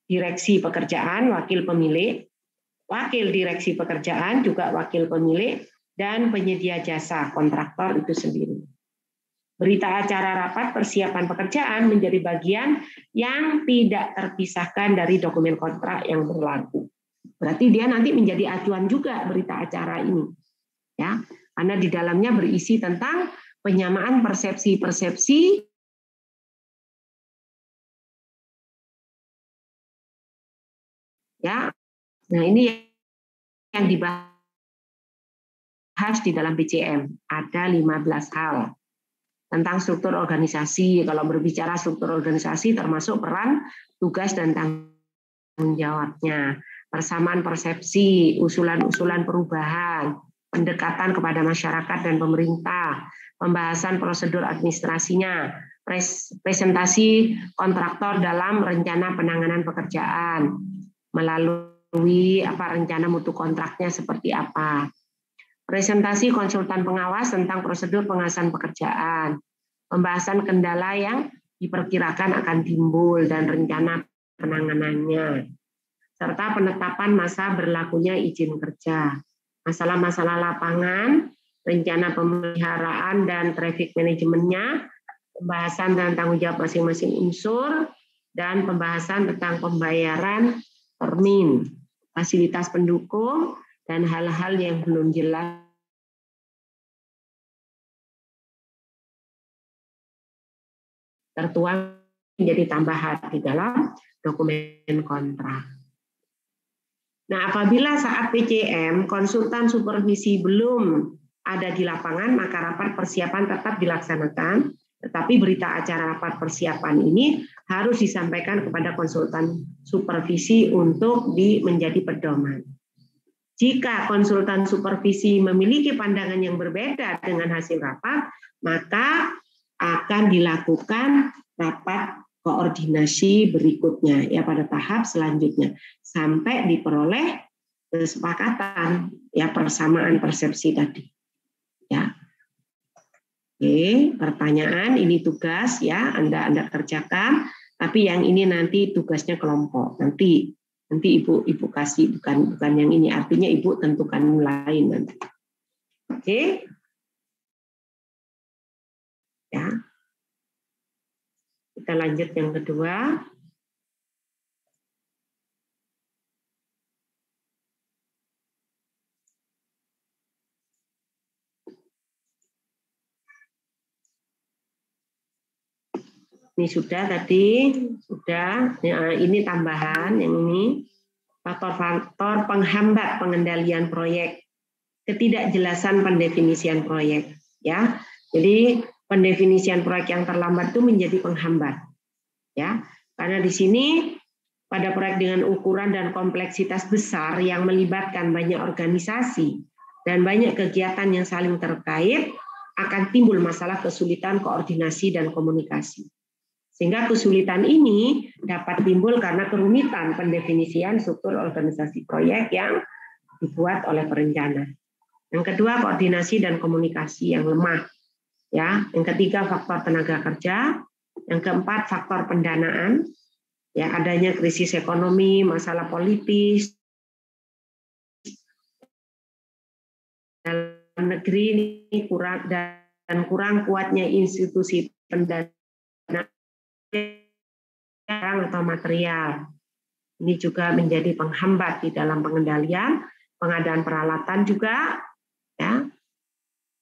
Direksi Pekerjaan, Wakil Pemilik, Wakil Direksi Pekerjaan, juga Wakil Pemilik, dan penyedia jasa kontraktor itu sendiri. Berita acara rapat persiapan pekerjaan menjadi bagian yang tidak terpisahkan dari dokumen kontrak yang berlaku. Berarti dia nanti menjadi acuan juga berita acara ini, ya, karena di dalamnya berisi tentang penyamaan persepsi-persepsi ya. Nah, ini yang dibahas di dalam PCM. Ada 15 hal tentang struktur organisasi. Kalau berbicara struktur organisasi termasuk peran, tugas, dan tanggung jawabnya. Persamaan persepsi, usulan-usulan perubahan, pendekatan kepada masyarakat dan pemerintah, pembahasan prosedur administrasinya, presentasi kontraktor dalam rencana penanganan pekerjaan, melalui rencana mutu kontraknya seperti apa. Presentasi konsultan pengawas tentang prosedur pengawasan pekerjaan, pembahasan kendala yang diperkirakan akan timbul dan rencana penanganannya, serta penetapan masa berlakunya izin kerja, masalah-masalah lapangan, rencana pemeliharaan dan traffic manajemennya, pembahasan tentang tanggung jawab masing-masing unsur, dan pembahasan tentang pembayaran termin, fasilitas pendukung, dan hal-hal yang belum jelas tertuang menjadi tambahan di dalam dokumen kontrak. Nah, apabila saat PCM konsultan supervisi belum ada di lapangan, maka rapat persiapan tetap dilaksanakan, tetapi berita acara rapat persiapan ini harus disampaikan kepada konsultan supervisi untuk menjadi pedoman. Jika konsultan supervisi memiliki pandangan yang berbeda dengan hasil rapat, maka akan dilakukan rapat koordinasi berikutnya ya pada tahap selanjutnya sampai diperoleh kesepakatan ya persamaan persepsi tadi. Ya. Oke, pertanyaan ini tugas ya Anda kerjakan, tapi yang ini nanti tugasnya kelompok. Nanti Ibu kasih bukan yang ini, artinya Ibu tentukan lain nanti. Oke. Ya. Kita lanjut yang kedua. Ini sudah tadi, sudah. Ya, ini tambahan yang ini. Faktor-faktor penghambat pengendalian proyek. Ketidakjelasan pendefinisian proyek, ya. Jadi pendefinisian proyek yang terlambat itu menjadi penghambat, ya. Karena di sini pada proyek dengan ukuran dan kompleksitas besar yang melibatkan banyak organisasi dan banyak kegiatan yang saling terkait, akan timbul masalah kesulitan koordinasi dan komunikasi. Sehingga kesulitan ini dapat timbul karena kerumitan pendefinisian struktur organisasi proyek yang dibuat oleh perencana. Yang kedua, koordinasi dan komunikasi yang lemah. Ya, yang ketiga, faktor tenaga kerja. Yang keempat, faktor pendanaan. Ya, adanya krisis ekonomi, masalah politis dalam negeri ini kurang kuatnya institusi pendanaan atau material. Ini juga menjadi penghambat di dalam pengendalian, pengadaan peralatan juga, ya.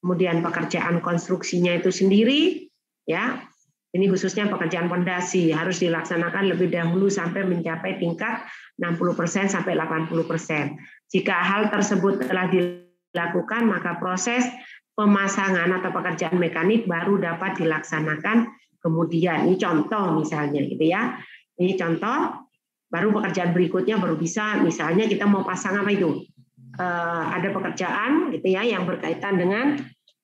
Kemudian pekerjaan konstruksinya itu sendiri, ya. Ini khususnya pekerjaan pondasi harus dilaksanakan lebih dahulu sampai mencapai tingkat 60% sampai 80%. Jika hal tersebut telah dilakukan, maka proses pemasangan atau pekerjaan mekanik baru dapat dilaksanakan kemudian. Ini contoh misalnya gitu ya. Ini contoh, baru pekerjaan berikutnya baru bisa, misalnya kita mau pasang apa itu? Ada pekerjaan gitu ya yang berkaitan dengan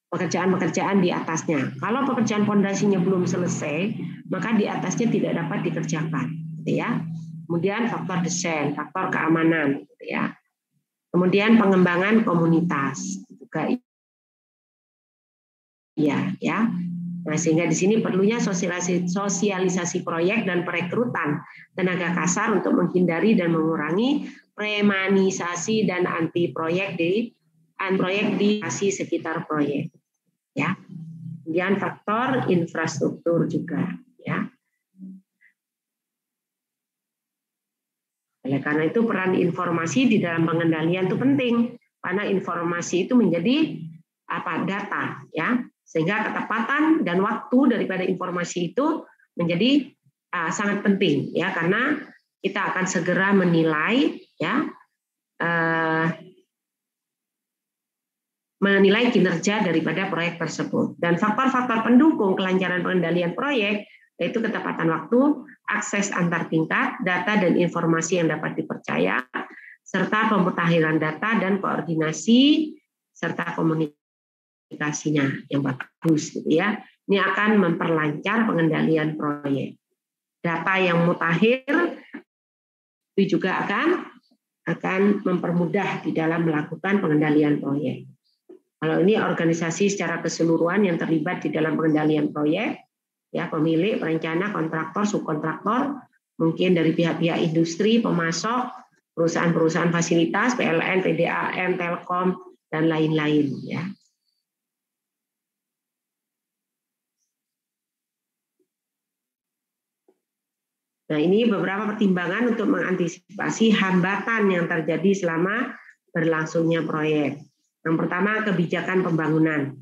pekerjaan-pekerjaan di atasnya. Kalau pekerjaan pondasinya belum selesai, maka di atasnya tidak dapat dikerjakan, gitu ya. Kemudian faktor desain, faktor keamanan, gitu ya. Kemudian pengembangan komunitas juga iya ya. Nah, sehingga di sini perlunya sosialisasi proyek dan perekrutan tenaga kasar untuk menghindari dan mengurangi premanisasi dan anti proyek di sekitar proyek. Ya. Kemudian faktor infrastruktur juga, ya. Oleh karena itu peran informasi di dalam pengendalian itu penting, karena informasi itu menjadi data, ya. Sehingga ketepatan dan waktu daripada informasi itu menjadi sangat penting, ya, karena kita akan segera menilai, ya, menilai kinerja daripada proyek tersebut. Dan faktor-faktor pendukung kelancaran pengendalian proyek yaitu ketepatan waktu, akses antar tingkat, data dan informasi yang dapat dipercaya, serta pemutahiran data dan koordinasi serta komunikasinya yang bagus, gitu ya. Ini akan memperlancar pengendalian proyek. Data yang mutakhir itu juga akan mempermudah di dalam melakukan pengendalian proyek. Kalau ini organisasi secara keseluruhan yang terlibat di dalam pengendalian proyek, ya, pemilik, perencana, kontraktor, subkontraktor, mungkin dari pihak-pihak industri, pemasok, perusahaan-perusahaan fasilitas, PLN, PDAM, Telkom, dan lain-lain, ya. Nah, ini beberapa pertimbangan untuk mengantisipasi hambatan yang terjadi selama berlangsungnya proyek. Yang pertama, kebijakan pembangunan,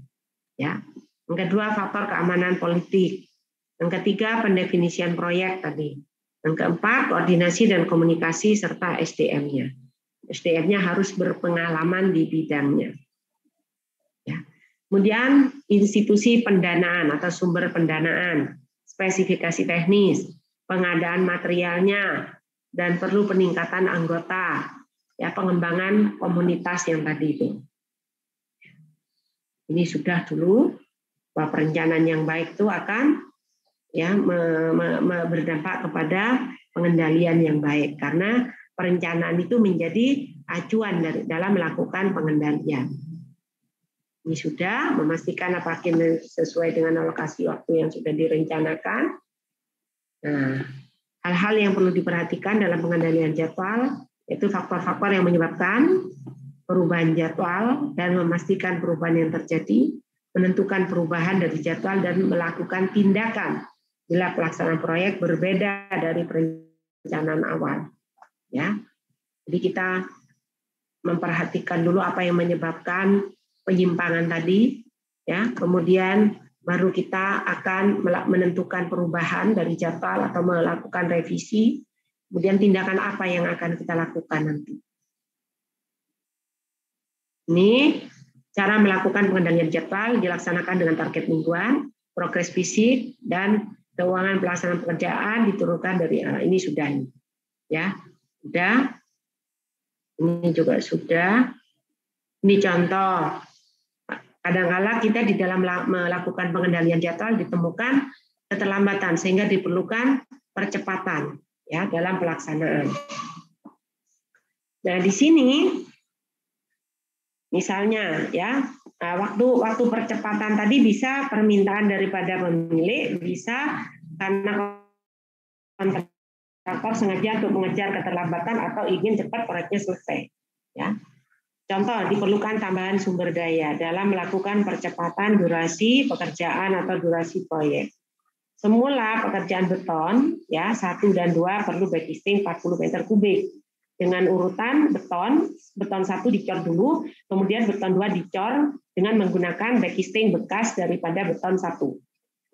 ya. Yang kedua, faktor keamanan politik. Yang ketiga, pendefinisian proyek tadi. Yang keempat, koordinasi dan komunikasi serta SDM-nya. SDM-nya harus berpengalaman di bidangnya. Ya. Kemudian institusi pendanaan atau sumber pendanaan, spesifikasi teknis, pengadaan materialnya, dan perlu peningkatan anggota, ya, pengembangan komunitas yang tadi itu. Ini sudah dulu bahwa perencanaan yang baik itu akan, ya, berdampak kepada pengendalian yang baik, karena perencanaan itu menjadi acuan dalam melakukan pengendalian. Ini sudah memastikan apakah sesuai dengan alokasi waktu yang sudah direncanakan. Nah, hal-hal yang perlu diperhatikan dalam pengendalian jadwal yaitu faktor-faktor yang menyebabkan perubahan jadwal dan memastikan perubahan yang terjadi, menentukan perubahan dari jadwal dan melakukan tindakan bila pelaksanaan proyek berbeda dari perencanaan awal. Ya, jadi kita memperhatikan dulu apa yang menyebabkan penyimpangan tadi, ya. Kemudian baru kita akan menentukan perubahan dari jadwal atau melakukan revisi. Kemudian tindakan apa yang akan kita lakukan nanti. Ini cara melakukan pengendalian jadwal dilaksanakan dengan target mingguan, progres fisik, dan keuangan pelaksanaan pekerjaan diturunkan dari ini sudah, ya, sudah. Ini juga sudah. Ini contoh. Kadang-kala kita di dalam melakukan pengendalian jadwal ditemukan keterlambatan sehingga diperlukan percepatan, ya, dalam pelaksanaan. Nah, di sini misalnya, ya, waktu percepatan tadi bisa permintaan daripada pemilik, bisa karena kontraktor sengaja untuk mengejar keterlambatan atau ingin cepat proyeknya selesai, ya. Contoh, diperlukan tambahan sumber daya dalam melakukan percepatan durasi pekerjaan atau durasi proyek. Semula pekerjaan beton, ya, 1 dan 2 perlu backing 40 meter kubik. Dengan urutan beton 1 dicor dulu, kemudian beton 2 dicor dengan menggunakan backing bekas daripada beton 1.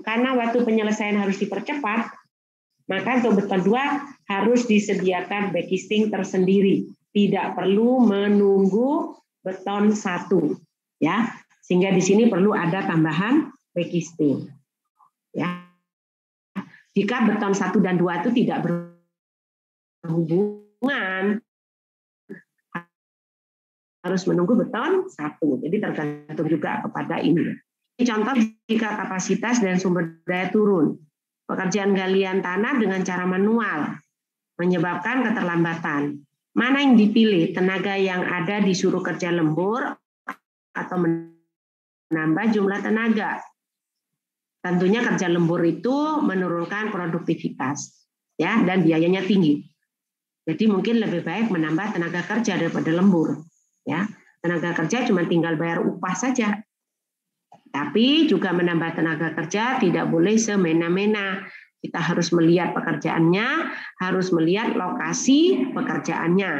Karena waktu penyelesaian harus dipercepat, maka untuk beton 2 harus disediakan backing tersendiri. Tidak perlu menunggu beton 1, ya. Sehingga di sini perlu ada tambahan backing, ya. Jika beton 1 dan 2 itu tidak berhubungan, harus menunggu beton 1. Jadi tergantung juga kepada ini. Contoh, jika kapasitas dan sumber daya turun, pekerjaan galian tanah dengan cara manual menyebabkan keterlambatan. mana yang dipilih, tenaga yang ada disuruh kerja lembur atau menambah jumlah tenaga. Tentunya kerja lembur itu menurunkan produktivitas, ya, dan biayanya tinggi. Jadi mungkin lebih baik menambah tenaga kerja daripada lembur, ya. Tenaga kerja cuma tinggal bayar upah saja. Tapi juga menambah tenaga kerja tidak boleh semena-mena. Kita harus melihat pekerjaannya, harus melihat lokasi pekerjaannya.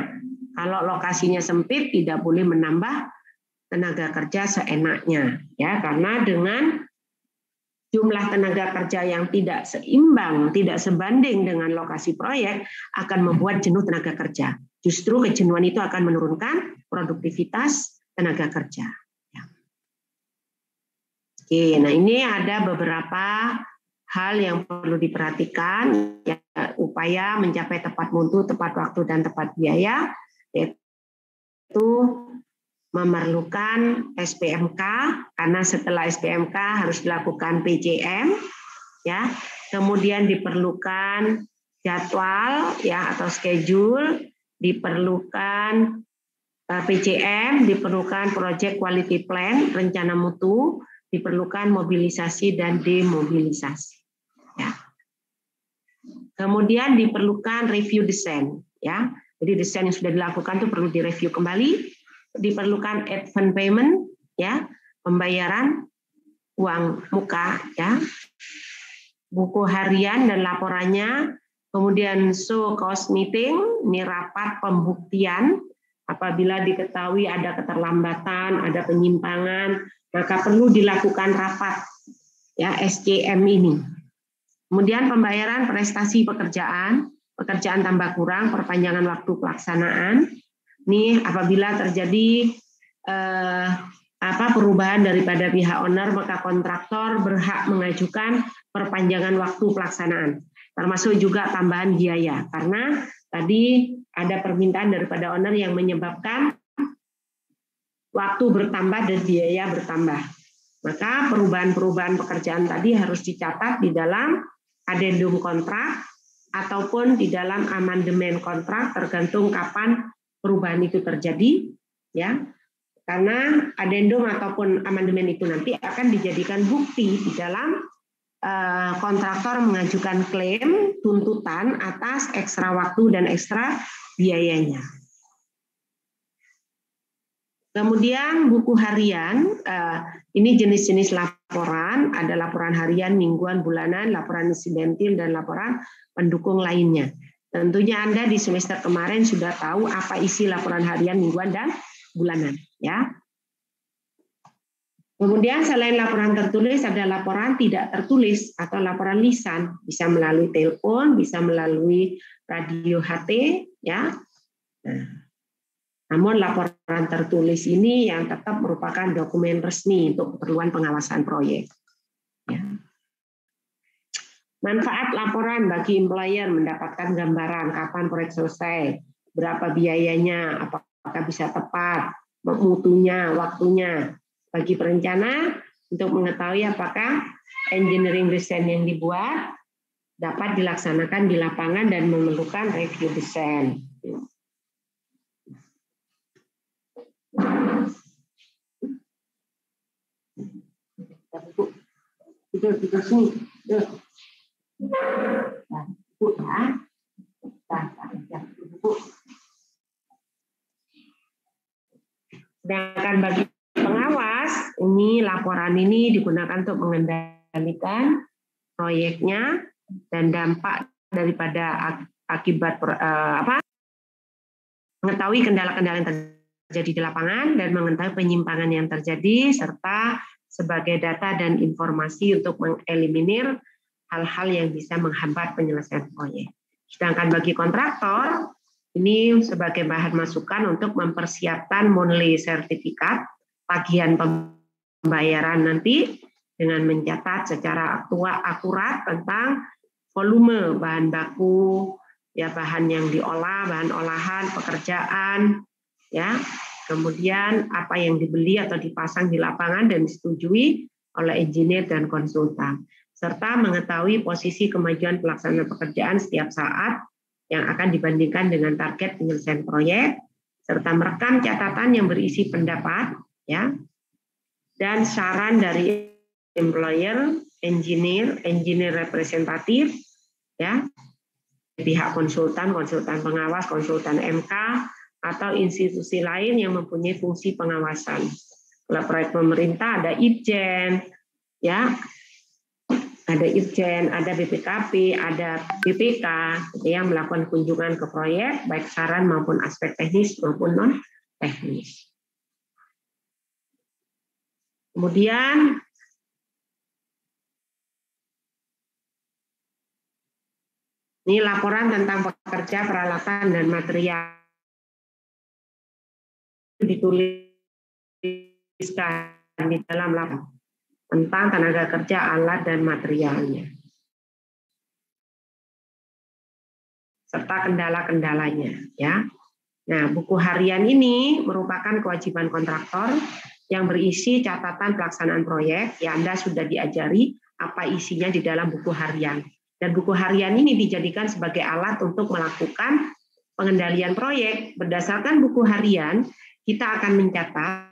Kalau lokasinya sempit, tidak boleh menambah tenaga kerja seenaknya, ya, karena dengan jumlah tenaga kerja yang tidak seimbang, tidak sebanding dengan lokasi proyek, akan membuat jenuh tenaga kerja. Justru kejenuhan itu akan menurunkan produktivitas tenaga kerja. Ya. Oke, nah ini ada beberapa hal yang perlu diperhatikan, ya, upaya mencapai tepat mutu, tepat waktu, dan tepat biaya, yaitu memerlukan SPMK, karena setelah SPMK harus dilakukan PJM, ya. Kemudian diperlukan jadwal, ya, atau schedule, diperlukan PCM, diperlukan project quality plan, rencana mutu, diperlukan mobilisasi dan demobilisasi. Ya. Kemudian diperlukan review desain, ya. Jadi desain yang sudah dilakukan itu perlu direview kembali. Diperlukan advance payment, ya, pembayaran uang muka, ya, buku harian dan laporannya, kemudian show cost meeting, ini rapat pembuktian. Apabila diketahui ada keterlambatan, ada penyimpangan, maka perlu dilakukan rapat, ya, SCM ini. Kemudian pembayaran prestasi pekerjaan tambah kurang, perpanjangan waktu pelaksanaan. Nih, apabila terjadi perubahan daripada pihak owner, maka kontraktor berhak mengajukan perpanjangan waktu pelaksanaan, termasuk juga tambahan biaya, karena tadi ada permintaan daripada owner yang menyebabkan waktu bertambah dan biaya bertambah. Maka perubahan-perubahan pekerjaan tadi harus dicatat di dalam adendum kontrak ataupun di dalam amandemen kontrak, tergantung kapan perubahan itu terjadi, ya, karena adendum ataupun amandemen itu nanti akan dijadikan bukti di dalam kontraktor mengajukan klaim tuntutan atas ekstra waktu dan ekstra biayanya. Kemudian buku harian, ini jenis-jenis laporan, ada laporan harian, mingguan, bulanan, laporan insidentil, dan laporan pendukung lainnya. Tentunya Anda di semester kemarin sudah tahu apa isi laporan harian, mingguan, dan bulanan, ya. Kemudian selain laporan tertulis, ada laporan tidak tertulis atau laporan lisan, bisa melalui telepon, bisa melalui radio HT, ya. Nah, namun laporan tertulis ini yang tetap merupakan dokumen resmi untuk keperluan pengawasan proyek, ya. Manfaat laporan bagi employer mendapatkan gambaran kapan proyek selesai, berapa biayanya, apakah bisa tepat, mutunya, waktunya. Bagi perencana untuk mengetahui apakah engineering design yang dibuat dapat dilaksanakan di lapangan dan memerlukan review design. Tidur sini. Nah, Bu, ya. Sedangkan bagi pengawas, ini laporan ini digunakan untuk mengendalikan proyeknya dan dampak daripada akibat mengetahui kendala-kendala yang terjadi di lapangan dan mengetahui penyimpangan yang terjadi serta sebagai data dan informasi untuk mengeliminir hal-hal yang bisa menghambat penyelesaian proyek. Sedangkan bagi kontraktor, ini sebagai bahan masukan untuk mempersiapkan monthly sertifikat tagihan pembayaran nanti dengan mencatat secara akurat tentang volume bahan baku, ya, bahan yang diolah, bahan olahan, pekerjaan, ya, kemudian apa yang dibeli atau dipasang di lapangan dan disetujui oleh engineer dan konsultan, serta mengetahui posisi kemajuan pelaksanaan pekerjaan setiap saat yang akan dibandingkan dengan target penyelesaian proyek, serta merekam catatan yang berisi pendapat, ya, dan saran dari employer, engineer representatif, ya, pihak konsultan pengawas, konsultan MK, atau institusi lain yang mempunyai fungsi pengawasan. Kalau proyek pemerintah ada Itjen, ya, ada Itjen, ada BPKP, ada BPK yang melakukan kunjungan ke proyek, baik saran maupun aspek teknis maupun non teknis. Kemudian ini laporan tentang pekerja, peralatan, dan material dituliskan di dalam laporan tentang tenaga kerja, alat, dan materialnya, serta kendala-kendalanya. Ya. Nah, buku harian ini merupakan kewajiban kontraktor yang berisi catatan pelaksanaan proyek. Ya, Anda sudah diajari apa isinya di dalam buku harian. Dan buku harian ini dijadikan sebagai alat untuk melakukan pengendalian proyek. Berdasarkan buku harian, kita akan mencatat,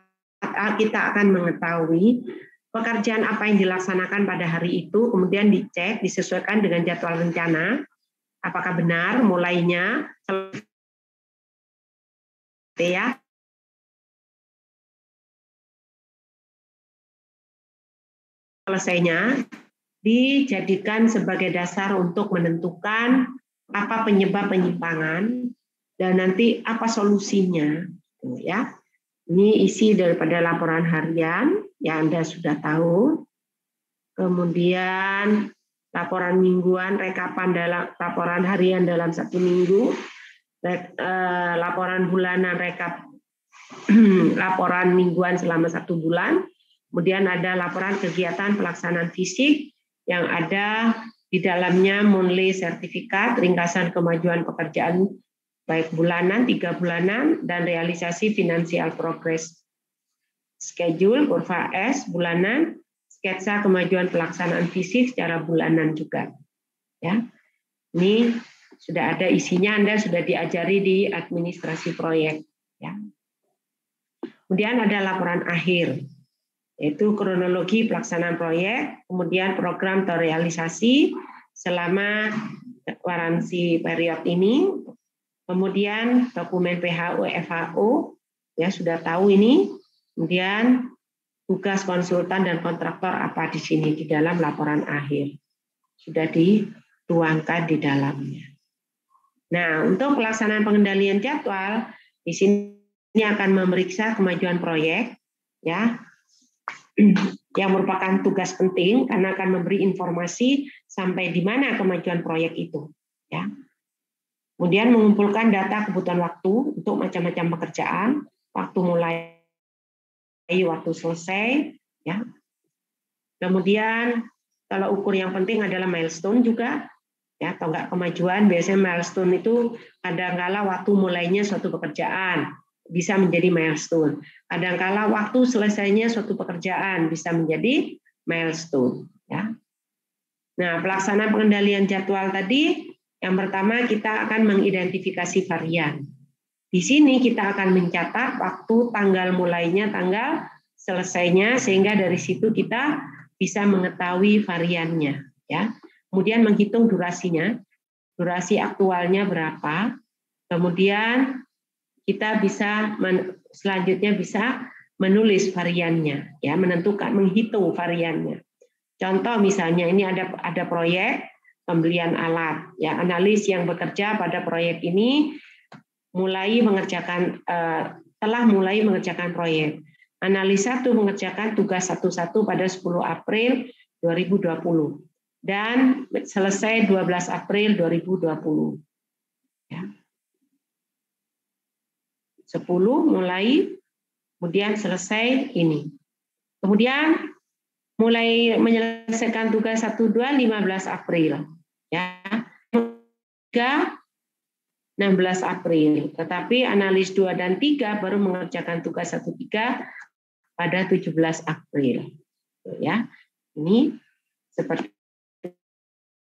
kita akan mengetahui pekerjaan apa yang dilaksanakan pada hari itu, kemudian dicek, disesuaikan dengan jadwal rencana, apakah benar mulainya, ya, selesainya, dijadikan sebagai dasar untuk menentukan apa penyebab penyimpangan dan nanti apa solusinya, ya. Ini isi daripada laporan harian yang Anda sudah tahu. Kemudian laporan mingguan, rekapan dalam laporan harian dalam 1 minggu, laporan bulanan, rekap laporan mingguan selama 1 bulan. Kemudian ada laporan kegiatan pelaksanaan fisik yang ada di dalamnya monthly sertifikat, ringkasan kemajuan pekerjaan baik bulanan, 3 bulanan, dan realisasi financial progress schedule, kurva S bulanan, sketsa kemajuan pelaksanaan fisik secara bulanan juga. Ya, ini sudah ada isinya, Anda sudah diajari di administrasi proyek. Ya. Kemudian ada laporan akhir, yaitu kronologi pelaksanaan proyek, kemudian program terrealisasi selama waransi period ini, kemudian dokumen PHU, FHU, ya sudah tahu ini, kemudian tugas konsultan dan kontraktor apa di sini di dalam laporan akhir, sudah dituangkan di dalamnya. Nah, untuk pelaksanaan pengendalian jadwal, di sini akan memeriksa kemajuan proyek, ya, yang merupakan tugas penting karena akan memberi informasi sampai di mana kemajuan proyek itu, ya. Kemudian mengumpulkan data kebutuhan waktu untuk macam-macam pekerjaan, waktu mulai, waktu selesai, ya. Kemudian kalau ukur yang penting adalah milestone juga, ya, atau enggak kemajuan. Biasanya milestone itu kadang-kala waktu mulainya suatu pekerjaan bisa menjadi milestone. Kadang-kala waktu selesainya suatu pekerjaan bisa menjadi milestone, ya. Nah, pelaksanaan pengendalian jadwal tadi, yang pertama kita akan mengidentifikasi varian. Di sini kita akan mencatat waktu, tanggal mulainya, tanggal selesainya, sehingga dari situ kita bisa mengetahui variannya, ya. Kemudian menghitung durasinya, durasi aktualnya berapa. Kemudian kita bisa selanjutnya bisa menulis variannya, ya, menentukan, menghitung variannya. Contoh misalnya ini ada proyek pembelian alat, ya, analis yang bekerja pada proyek ini telah mulai mengerjakan proyek. Analis 1 mengerjakan tugas 1-1 pada 10 April 2020 dan selesai 12 April 2020. Ya. 10 mulai, kemudian selesai ini. Kemudian mulai menyelesaikan tugas 1-2 15 April. Ya. 3 16 April. Tetapi analis 2 dan 3 baru mengerjakan tugas 1-3 pada 17 April. Ya. Ini seperti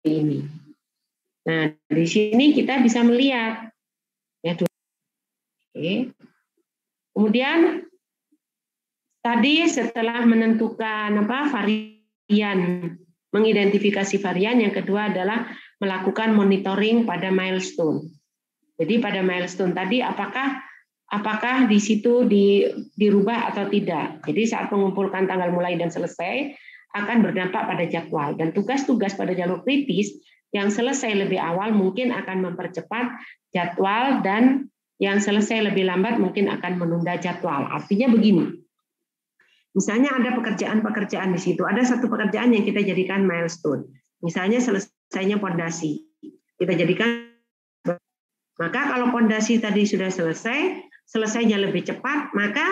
ini. Nah, di sini kita bisa melihat ya. Oke. Kemudian tadi setelah menentukan varian, mengidentifikasi varian, yang kedua adalah melakukan monitoring pada milestone. Jadi pada milestone tadi apakah di situ dirubah atau tidak. Jadi saat mengumpulkan tanggal mulai dan selesai akan berdampak pada jadwal, dan tugas-tugas pada jalur kritis yang selesai lebih awal mungkin akan mempercepat jadwal, dan yang selesai lebih lambat mungkin akan menunda jadwal. Artinya begini. Misalnya ada pekerjaan-pekerjaan di situ, ada satu pekerjaan yang kita jadikan milestone. Misalnya selesainya pondasi. Kita jadikan, maka kalau pondasi tadi sudah selesainya lebih cepat, maka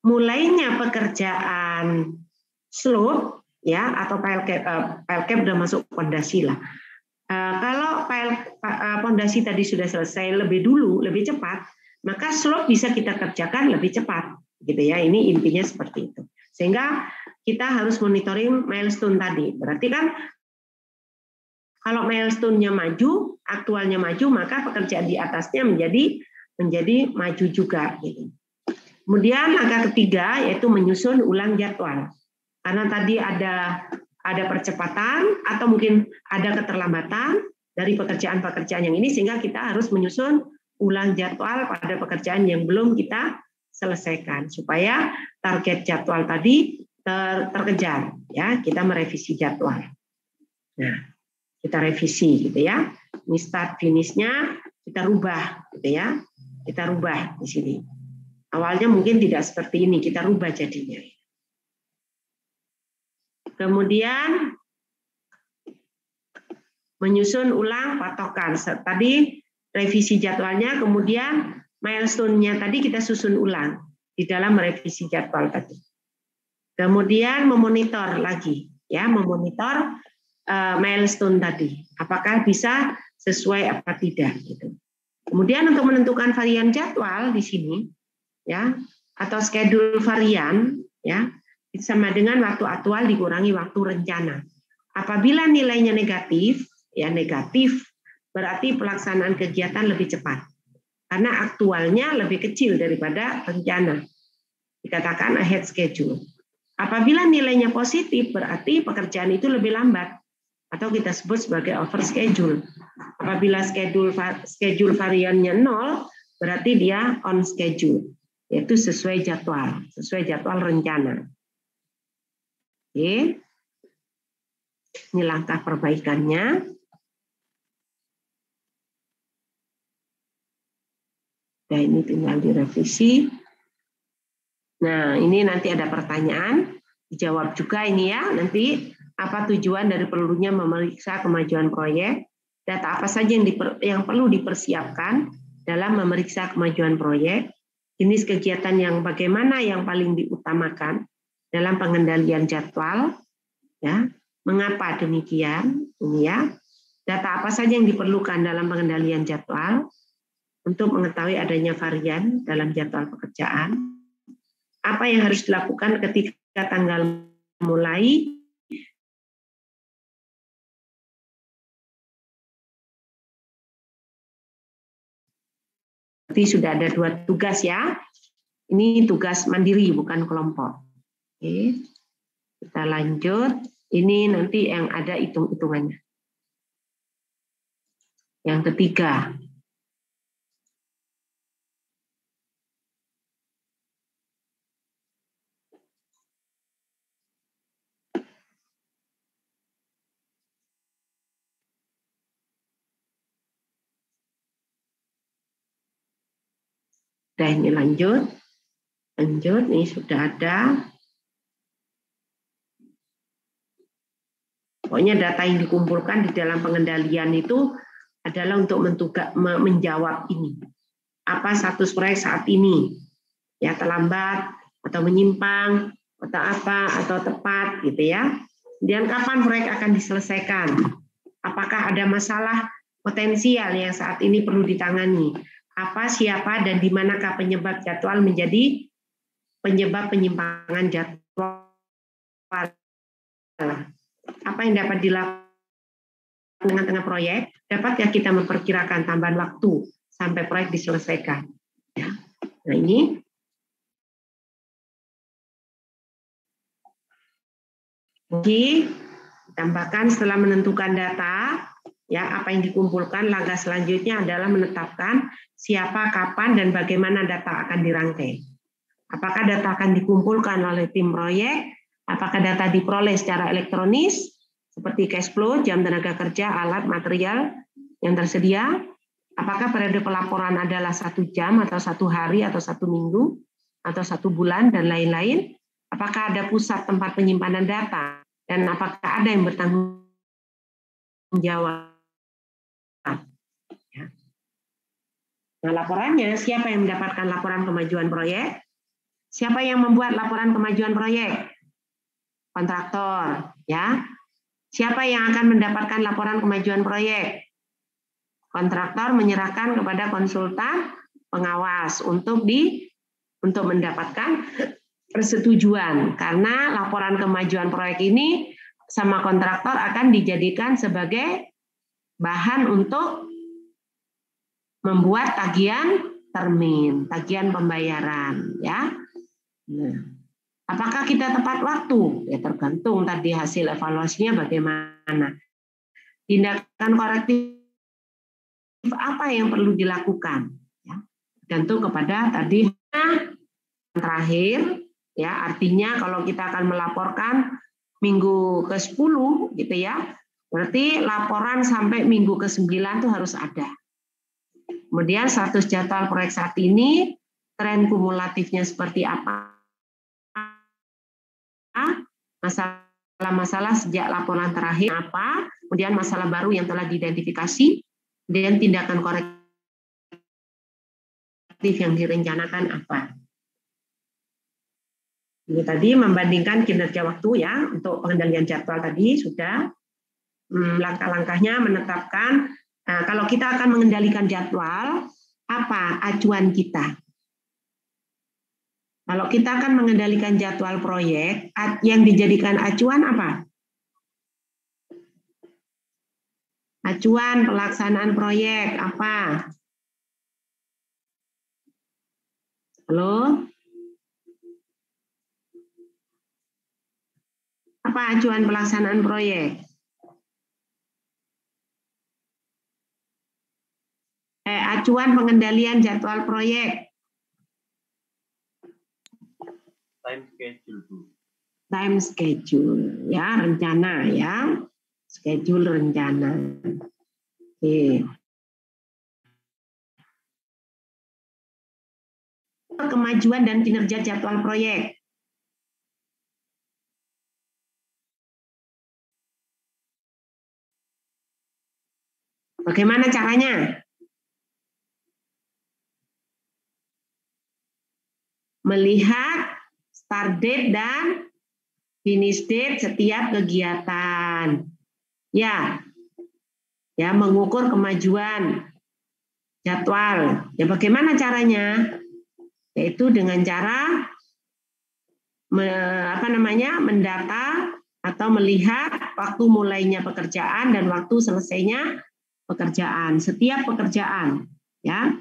mulainya pekerjaan slope ya atau pile cap udah masuk pondasi lah. Kalau pondasi tadi sudah selesai lebih dulu, lebih cepat, maka slope bisa kita kerjakan lebih cepat. Gitu ya, ini intinya seperti itu. Sehingga kita harus monitoring milestone tadi. Berarti kan kalau milestone-nya maju, aktualnya maju, maka pekerjaan di atasnya menjadi maju juga. Gitu. Kemudian langkah ketiga yaitu menyusun ulang jadwal. Karena tadi ada percepatan atau mungkin ada keterlambatan dari pekerjaan-pekerjaan yang ini, sehingga kita harus menyusun ulang jadwal pada pekerjaan yang belum kita selesaikan supaya target jadwal tadi terkejar ya. Kita merevisi jadwal. Nah, kita revisi gitu ya. Ini start finish-nya kita rubah gitu ya. Kita rubah di sini. Awalnya mungkin tidak seperti ini, kita rubah jadinya. Kemudian menyusun ulang patokan. Tadi revisi jadwalnya, kemudian milestone-nya tadi kita susun ulang di dalam merevisi jadwal tadi. Kemudian memonitor lagi, ya, memonitor milestone tadi, apakah bisa sesuai apa tidak, gitu. Kemudian untuk menentukan varian jadwal di sini, ya, atau schedule varian, ya, sama dengan waktu aktual dikurangi waktu rencana. Apabila nilainya negatif, ya negatif, berarti pelaksanaan kegiatan lebih cepat. Karena aktualnya lebih kecil daripada rencana. Dikatakan ahead schedule. Apabila nilainya positif, berarti pekerjaan itu lebih lambat. Atau kita sebut sebagai over schedule. Apabila schedule variannya 0, berarti dia on schedule. Yaitu sesuai jadwal rencana. Oke. Ini langkah perbaikannya. Nah, ini tinggal direvisi. Nah, ini nanti ada pertanyaan, dijawab juga ini ya. Nanti apa tujuan dari perlunya memeriksa kemajuan proyek? Data apa saja yang perlu dipersiapkan dalam memeriksa kemajuan proyek? Jenis kegiatan yang bagaimana yang paling diutamakan dalam pengendalian jadwal? Ya, mengapa demikian? Ini ya. Data apa saja yang diperlukan dalam pengendalian jadwal? Untuk mengetahui adanya varian dalam jadwal pekerjaan, apa yang harus dilakukan ketika tanggal mulai berarti sudah ada 2 tugas ya. Ini tugas mandiri bukan kelompok. Oke. Kita lanjut. Ini nanti yang ada hitung-hitungannya. Yang ketiga. Nah, ini lanjut, ini sudah ada. Pokoknya data yang dikumpulkan di dalam pengendalian itu adalah untuk menjawab ini. Apa status proyek saat ini? Ya, terlambat atau menyimpang atau apa atau tepat gitu ya. Kemudian kapan proyek akan diselesaikan? Apakah ada masalah potensial yang saat ini perlu ditangani? Apa, siapa, dan di manakah penyebab jadwal menjadi penyebab penyimpangan jadwal? Apa yang dapat dilakukan tengah-tengah proyek, dapatkah kita memperkirakan tambahan waktu sampai proyek diselesaikan? Ya. Nah ini tambahkan setelah menentukan data, ya apa yang dikumpulkan, langkah selanjutnya adalah menetapkan siapa, kapan, dan bagaimana data akan dirangkai. Apakah data akan dikumpulkan oleh tim proyek? Apakah data diperoleh secara elektronis, seperti cash flow, jam tenaga kerja, alat, material yang tersedia? Apakah periode pelaporan adalah 1 jam, atau 1 hari, atau 1 minggu, atau 1 bulan, dan lain-lain? Apakah ada pusat tempat penyimpanan data? Dan apakah ada yang bertanggung jawab? Nah, laporannya, siapa yang mendapatkan laporan kemajuan proyek? Siapa yang membuat laporan kemajuan proyek? Kontraktor, ya. Siapa yang akan mendapatkan laporan kemajuan proyek? Kontraktor menyerahkan kepada konsultan pengawas untuk mendapatkan persetujuan, karena laporan kemajuan proyek ini sama kontraktor akan dijadikan sebagai bahan untuk membuat tagihan termin, tagihan pembayaran, ya. Nah, apakah kita tepat waktu? Ya tergantung tadi hasil evaluasinya bagaimana. Tindakan korektif apa yang perlu dilakukan? Ya, tergantung kepada tadi terakhir, ya artinya kalau kita akan melaporkan minggu ke-10 gitu ya, berarti laporan sampai minggu ke-9 itu harus ada. Kemudian status jadwal proyek saat ini, tren kumulatifnya seperti apa, masalah-masalah sejak laporan terakhir apa, kemudian masalah baru yang telah diidentifikasi, dan tindakan korektif yang direncanakan apa. Ini tadi membandingkan kinerja waktu ya, untuk pengendalian jadwal tadi sudah. Langkah-langkahnya menetapkan, nah, kalau kita akan mengendalikan jadwal, apa acuan kita? Kalau kita akan mengendalikan jadwal proyek, yang dijadikan acuan apa? Acuan pelaksanaan proyek apa? Halo? Apa acuan pelaksanaan proyek? Acuan pengendalian jadwal proyek. Time schedule. Time schedule, ya rencana ya, schedule rencana. Oke. Kemajuan dan kinerja jadwal proyek. Bagaimana caranya? Melihat start date dan finish date setiap kegiatan. Ya, mengukur kemajuan jadwal. Ya, bagaimana caranya? Yaitu dengan cara mendata atau melihat waktu mulainya pekerjaan dan waktu selesainya pekerjaan, setiap pekerjaan, ya.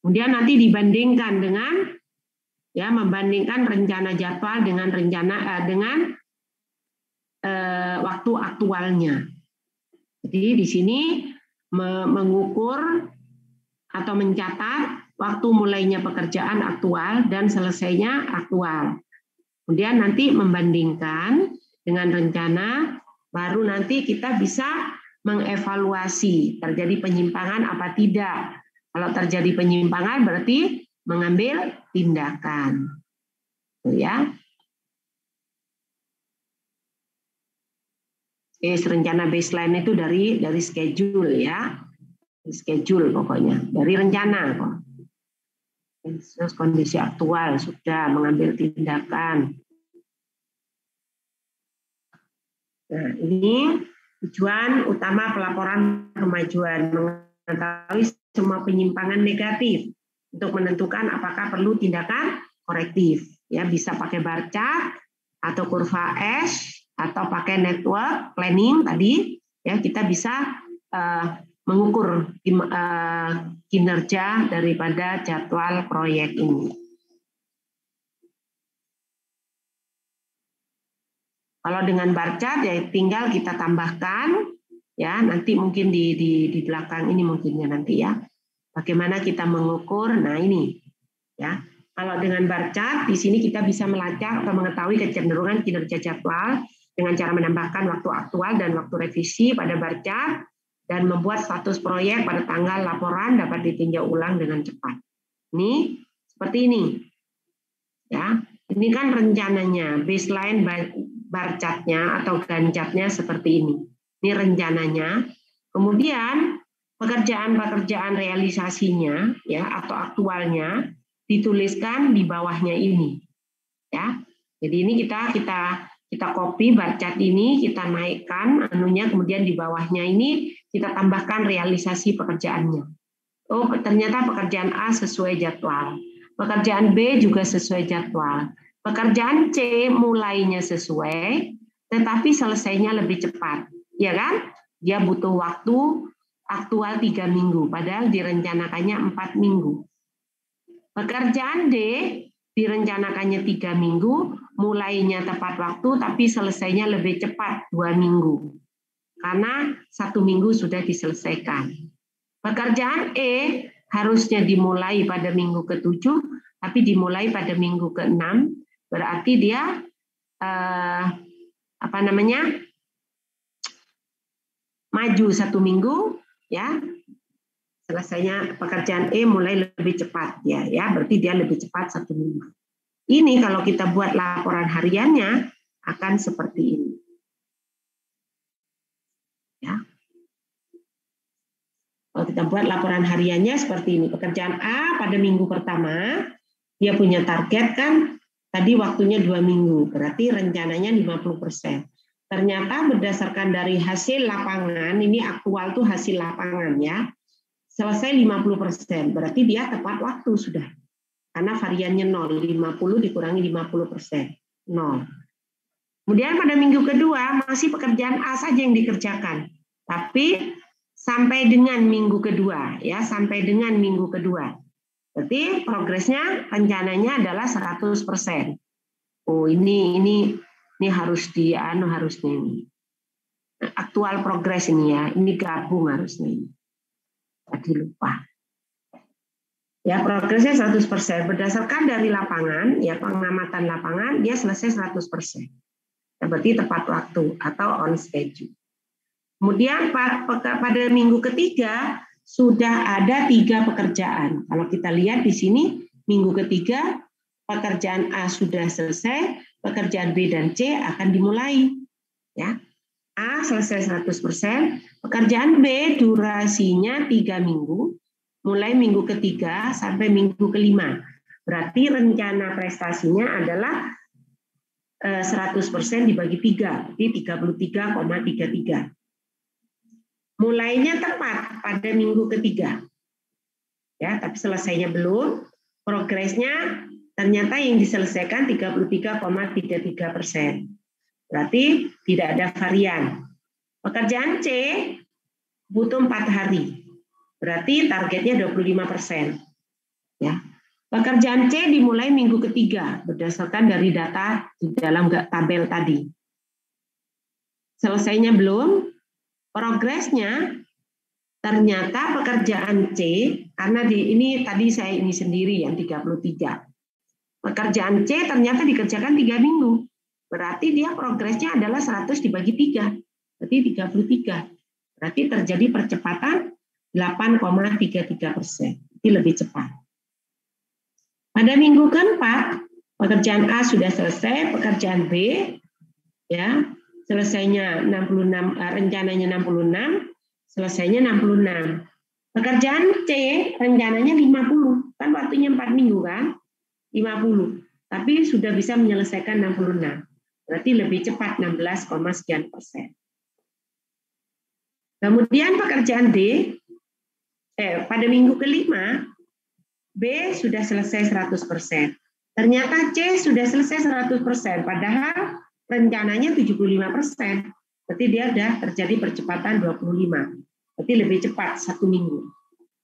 Kemudian nanti dibandingkan dengan membandingkan rencana jadwal dengan waktu aktualnya. Jadi di sini mengukur atau mencatat waktu mulainya pekerjaan aktual dan selesainya aktual. Kemudian nanti membandingkan dengan rencana, baru nanti kita bisa mengevaluasi terjadi penyimpangan apa tidak. Kalau terjadi penyimpangan berarti mengambil tindakan. Ya. Rencana baseline itu dari schedule ya. Schedule pokoknya, dari rencana kok. Terus kondisi aktual sudah mengambil tindakan. Nah, ini tujuan utama pelaporan kemajuan, mengetahui semua penyimpangan negatif untuk menentukan apakah perlu tindakan korektif. Ya, bisa pakai bar chart atau kurva S atau pakai network planning tadi. Ya, kita bisa mengukur kinerja daripada jadwal proyek ini. Kalau dengan bar chart ya tinggal kita tambahkan ya, nanti mungkin di belakang ini mungkinnya nanti ya. Bagaimana kita mengukur? Nah ini ya. Kalau dengan bar chart di sini kita bisa melacak atau mengetahui kecenderungan kinerja jadwal dengan cara menambahkan waktu aktual dan waktu revisi pada bar chart dan membuat status proyek pada tanggal laporan dapat ditinjau ulang dengan cepat. Ini seperti ini. Ya, ini kan rencananya, baseline bar chart-nya atau ganjatnya seperti ini. Ini rencananya. Kemudian pekerjaan-pekerjaan realisasinya ya atau aktualnya dituliskan di bawahnya ini. Ya. Jadi ini kita copy bar chart ini, kita naikkan anunya, kemudian di bawahnya ini kita tambahkan realisasi pekerjaannya. Oh, ternyata pekerjaan A sesuai jadwal. Pekerjaan B juga sesuai jadwal. Pekerjaan C mulainya sesuai, tetapi selesainya lebih cepat. Ya kan? Dia butuh waktu aktual 3 minggu, padahal direncanakannya 4 minggu. Pekerjaan D direncanakannya 3 minggu, mulainya tepat waktu, tapi selesainya lebih cepat 2 minggu. Karena 1 minggu sudah diselesaikan. Pekerjaan E harusnya dimulai pada minggu ke-7, tapi dimulai pada minggu ke-6, berarti dia maju 1 minggu, ya. Selesainya pekerjaan E mulai lebih cepat, ya, berarti dia lebih cepat 1 minggu. Ini kalau kita buat laporan hariannya akan seperti ini. Ya. Kalau kita buat laporan hariannya seperti ini. Pekerjaan A pada minggu pertama, dia punya target kan, tadi waktunya 2 minggu, berarti rencananya 50%. Ternyata berdasarkan dari hasil lapangan, ini aktual tuh hasil lapangan ya, selesai 50%, berarti dia tepat waktu sudah. Karena variannya 0, 50 dikurangi 50%, 0. Kemudian pada minggu kedua masih pekerjaan A saja yang dikerjakan. Tapi sampai dengan minggu kedua, ya, sampai dengan minggu kedua. Berarti progresnya rencananya adalah 100%. Oh, ini harusnya ini. Aktual progres ini ya, ini gabung harusnya ini. Tadi lupa. Ya, progresnya 100%. Berdasarkan dari lapangan, ya pengamatan lapangan, dia selesai 100%. Berarti tepat waktu atau on schedule. Kemudian pada minggu ketiga sudah ada 3 pekerjaan. Kalau kita lihat di sini, minggu ketiga pekerjaan A sudah selesai, pekerjaan B dan C akan dimulai. Ya, A selesai 100%, pekerjaan B durasinya 3 minggu, mulai minggu ketiga sampai minggu kelima. Berarti rencana prestasinya adalah 100% dibagi 3, jadi 33,33. Mulainya tepat pada minggu ketiga. Ya, tapi selesainya belum. Progresnya ternyata yang diselesaikan 33,33%. Berarti tidak ada varian. Pekerjaan C butuh 4 hari. Berarti targetnya 25%. Ya. Pekerjaan C dimulai minggu ketiga berdasarkan dari data di dalam tabel tadi. Selesainya belum, progresnya ternyata pekerjaan C, karena ini tadi saya ini sendiri yang 33. Pekerjaan C ternyata dikerjakan 3 minggu. Berarti dia progresnya adalah 100 dibagi 3. Berarti 33. Berarti terjadi percepatan 8,33%. Itu lebih cepat. Pada minggu keempat, pekerjaan A sudah selesai, pekerjaan B ya, selesainya 66, rencananya 66, selesainya 66. Pekerjaan C rencananya 50, kan waktunya 4 minggu kan? 50. Tapi sudah bisa menyelesaikan 66. Berarti lebih cepat 16,sekian%. Kemudian pekerjaan D pada minggu kelima B sudah selesai 100%. Ternyata C sudah selesai 100%, padahal rencananya 75%. Berarti dia sudah terjadi percepatan 25. berarti lebih cepat 1 minggu.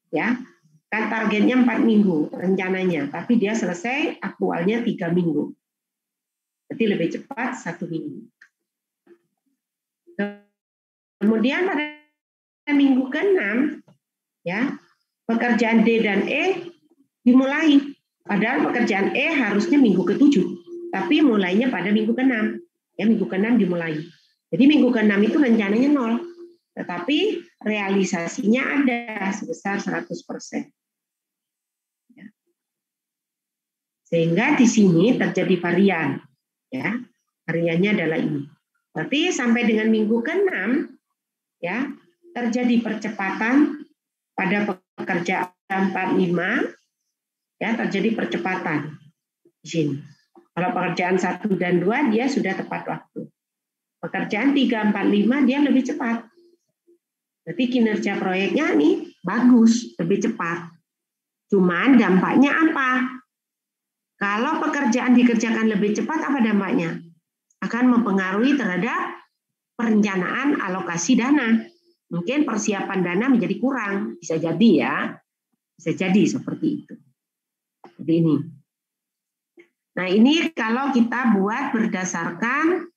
Ya, kan targetnya 4 minggu rencananya, tapi dia selesai aktualnya 3 minggu. Berarti lebih cepat 1 minggu. Kemudian pada minggu ke-6, ya, pekerjaan D dan E dimulai. Padahal pekerjaan E harusnya minggu ke-7, tapi mulainya pada minggu ke-6. Ya, minggu ke-6 dimulai. Jadi minggu ke-6 itu rencananya 0, tetapi realisasinya ada sebesar 100%. Ya. Sehingga di sini terjadi varian. Ya, variannya adalah ini. Berarti sampai dengan minggu ke-6, ya, terjadi percepatan pada pekerjaan 4-5, ya, terjadi percepatan di sini. Kalau pekerjaan 1 dan 2 dia sudah tepat waktu. Pekerjaan 3, 4, 5 dia lebih cepat. Berarti kinerja proyeknya nih bagus, lebih cepat. Cuman dampaknya apa? Kalau pekerjaan dikerjakan lebih cepat, apa dampaknya? Akan mempengaruhi terhadap perencanaan alokasi dana. Mungkin persiapan dana menjadi kurang. Bisa jadi ya. Bisa jadi seperti itu. Jadi ini. Nah, ini kalau kita buat berdasarkan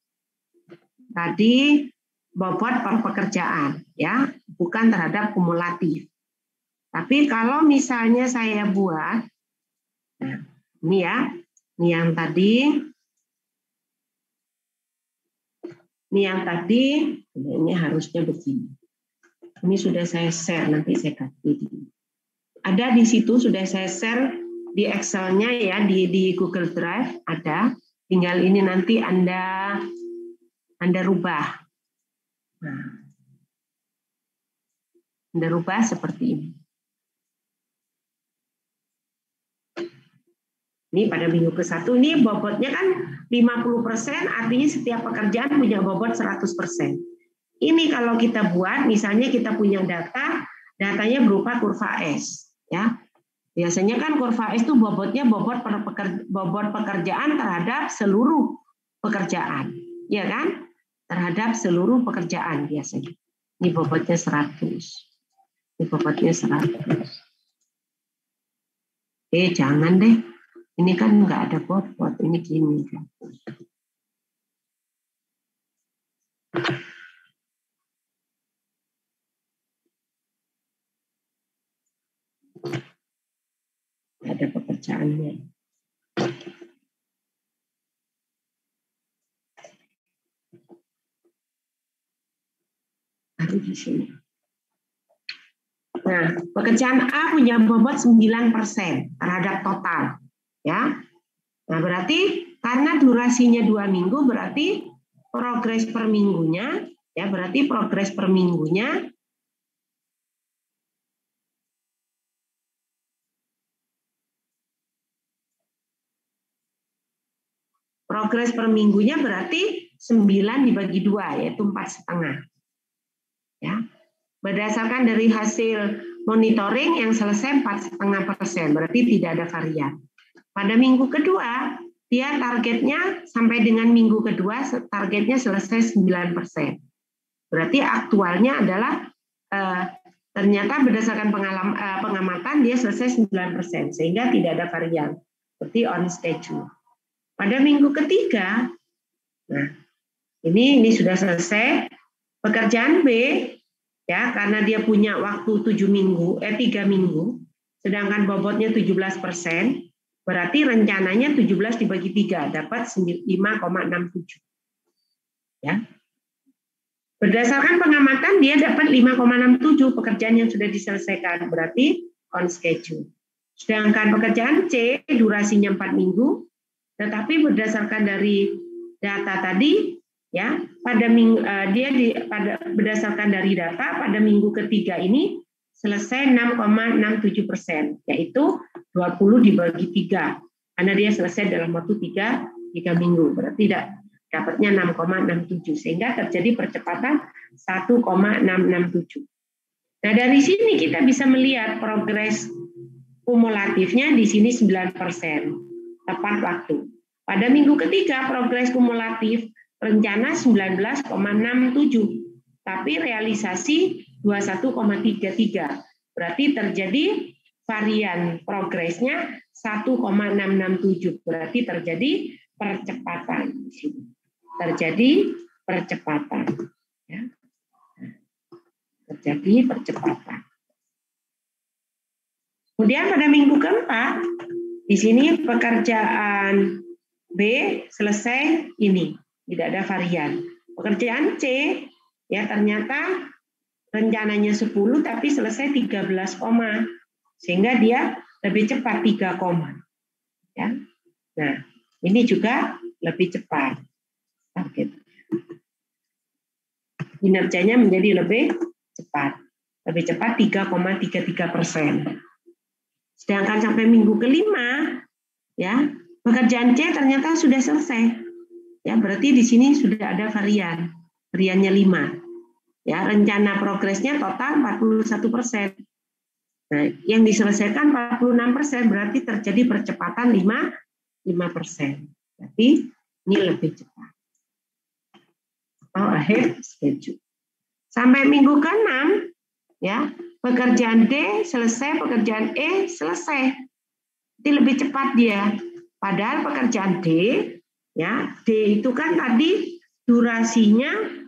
tadi bobot per pekerjaan, ya, bukan terhadap kumulatif. Tapi kalau misalnya saya buat, nah, ini ya, ini yang tadi, ini harusnya begini. Ini sudah saya share, nanti saya kasih. Ada di situ sudah saya share di Excel-nya ya, di Google Drive ada. Tinggal ini nanti Anda rubah. Nah, Anda rubah seperti ini. Ini pada minggu ke-1 ini bobotnya kan 50%, artinya setiap pekerjaan punya bobot 100%. Ini kalau kita buat, misalnya kita punya datanya berupa kurva S, ya. Biasanya kan kurva S itu bobotnya bobot pekerjaan terhadap seluruh pekerjaan, ya kan? Terhadap seluruh pekerjaan biasanya. Ini bobotnya 100. Ini bobotnya 100. Jangan deh. Ini kan nggak ada bobot, ini gini kan. Ada pekerjaannya. Baru di sini. Nah, pekerjaan A punya bobot 9% terhadap total, ya. Nah, berarti karena durasinya 2 minggu, berarti progres per minggunya, ya, berarti progres per minggunya berarti 9 dibagi 2, yaitu 4,5. Ya. Berdasarkan dari hasil monitoring yang selesai 4,5%, berarti tidak ada varian. Pada minggu kedua, dia targetnya sampai dengan minggu kedua, targetnya selesai 9%. Berarti aktualnya adalah ternyata berdasarkan pengamatan dia selesai 9%, sehingga tidak ada varian, seperti on schedule. Pada minggu ketiga, nah ini sudah selesai. Pekerjaan B, ya, karena dia punya waktu 3 minggu, sedangkan bobotnya 17%, berarti rencananya 17 dibagi 3 dapat 5,67. Ya. Berdasarkan pengamatan dia dapat 5,67 pekerjaan yang sudah diselesaikan, berarti on schedule. Sedangkan pekerjaan C durasinya 4 minggu, tetapi berdasarkan dari data tadi, ya, berdasarkan dari data pada minggu ketiga ini selesai 6,67%, yaitu 20 dibagi 3, karena dia selesai dalam waktu 3 minggu, berarti dapatnya 6,67, sehingga terjadi percepatan 1,667. Nah, dari sini kita bisa melihat progres kumulatifnya di sini 9%, tepat waktu. Pada minggu ketiga progres kumulatif rencana 19,67, tapi realisasi 21,33. Berarti terjadi varian progresnya 1,667. Berarti terjadi percepatan. Terjadi percepatan. Ya. Terjadi percepatan. Kemudian pada minggu keempat, di sini pekerjaan B selesai ini, tidak ada varian. Pekerjaan C, ya ternyata rencananya 10 tapi selesai 13, sehingga dia lebih cepat 3, ya. Nah, ini juga lebih cepat target. Kinerjanya menjadi lebih cepat 3,33%. Sedangkan sampai minggu kelima, ya pekerjaan C ternyata sudah selesai. Ya, berarti di sini sudah ada variannya 5. Ya, rencana progresnya total 41%. Nah, yang diselesaikan 46%, berarti terjadi percepatan 5%. Berarti ini lebih cepat. Atau akhir schedule. Sampai minggu ke-6, ya, pekerjaan D selesai, pekerjaan E selesai. Jadi lebih cepat dia. Padahal pekerjaan D, ya, D itu kan tadi durasinya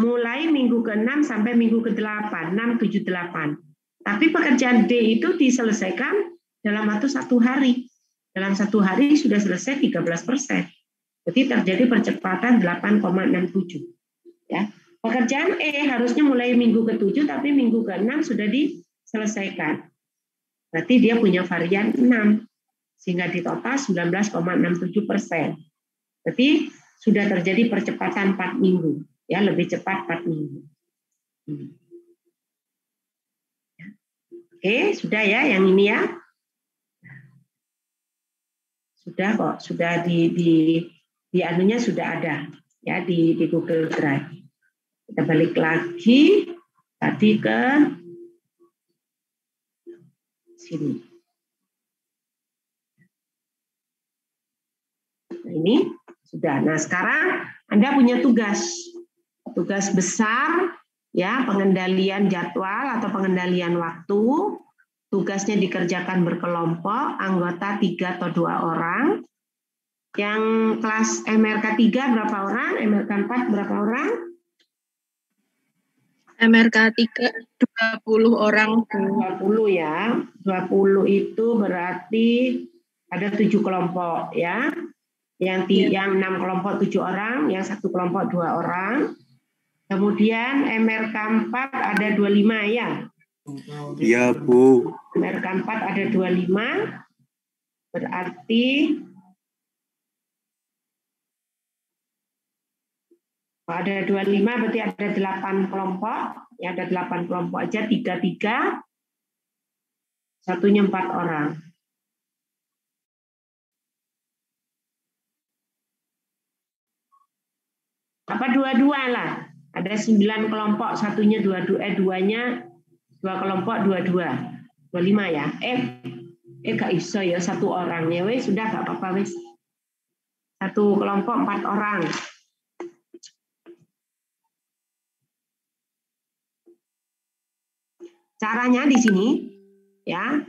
mulai minggu ke-6 sampai minggu ke-8, 6, 7, 8. Tapi pekerjaan D itu diselesaikan dalam waktu 1 hari. Dalam 1 hari sudah selesai 13%. Jadi terjadi percepatan 8,67. Ya. Pekerjaan E harusnya mulai minggu ke-7, tapi minggu ke-6 sudah diselesaikan. Berarti dia punya varian 6, sehingga di total 19,67%. Berarti sudah terjadi percepatan 4 minggu. Ya, lebih cepat 4 minggu. Oke, sudah ya yang ini ya. Sudah kok, sudah di anunya sudah ada ya di Google Drive. Kita balik lagi tadi ke sini. Nah, ini sudah. Nah, sekarang Anda punya tugas besar ya, pengendalian jadwal atau pengendalian waktu. Tugasnya dikerjakan berkelompok, anggota 3 atau 2 orang. Yang kelas MRK 3 berapa orang? MRK 4 berapa orang? MRK 3 20 orang. 20 ya. 20 itu berarti ada 7 kelompok ya. Yang 6 kelompok 7 orang, yang 1 kelompok 2 orang. Kemudian MRK 4 ada 25 ya. Iya, Bu. MRK 4 ada 25. Berarti ada 25 berarti ada 8 kelompok. Ya, ada 8 kelompok aja, 3-3. Satunya 4 orang. Apa 22 lah. Ada 9 kelompok, satunya 2-nya 2 kelompok 2-2. 25 ya. Gak iso ya 1 orang ya wes, sudah gak apa-apa wes. 1 kelompok 4 orang. Caranya di sini ya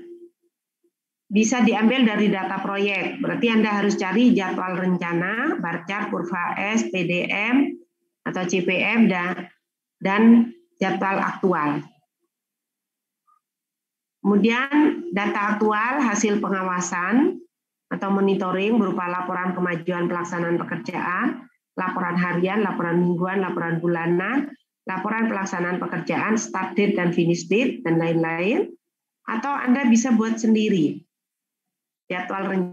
bisa diambil dari data proyek. Berarti Anda harus cari jadwal rencana, bar chart, kurva S, PDM atau CPM dan jadwal aktual. Kemudian data aktual hasil pengawasan atau monitoring berupa laporan kemajuan pelaksanaan pekerjaan, laporan harian, laporan mingguan, laporan bulanan, laporan pelaksanaan pekerjaan, start date dan finish date, dan lain-lain. Atau Anda bisa buat sendiri. Jadwal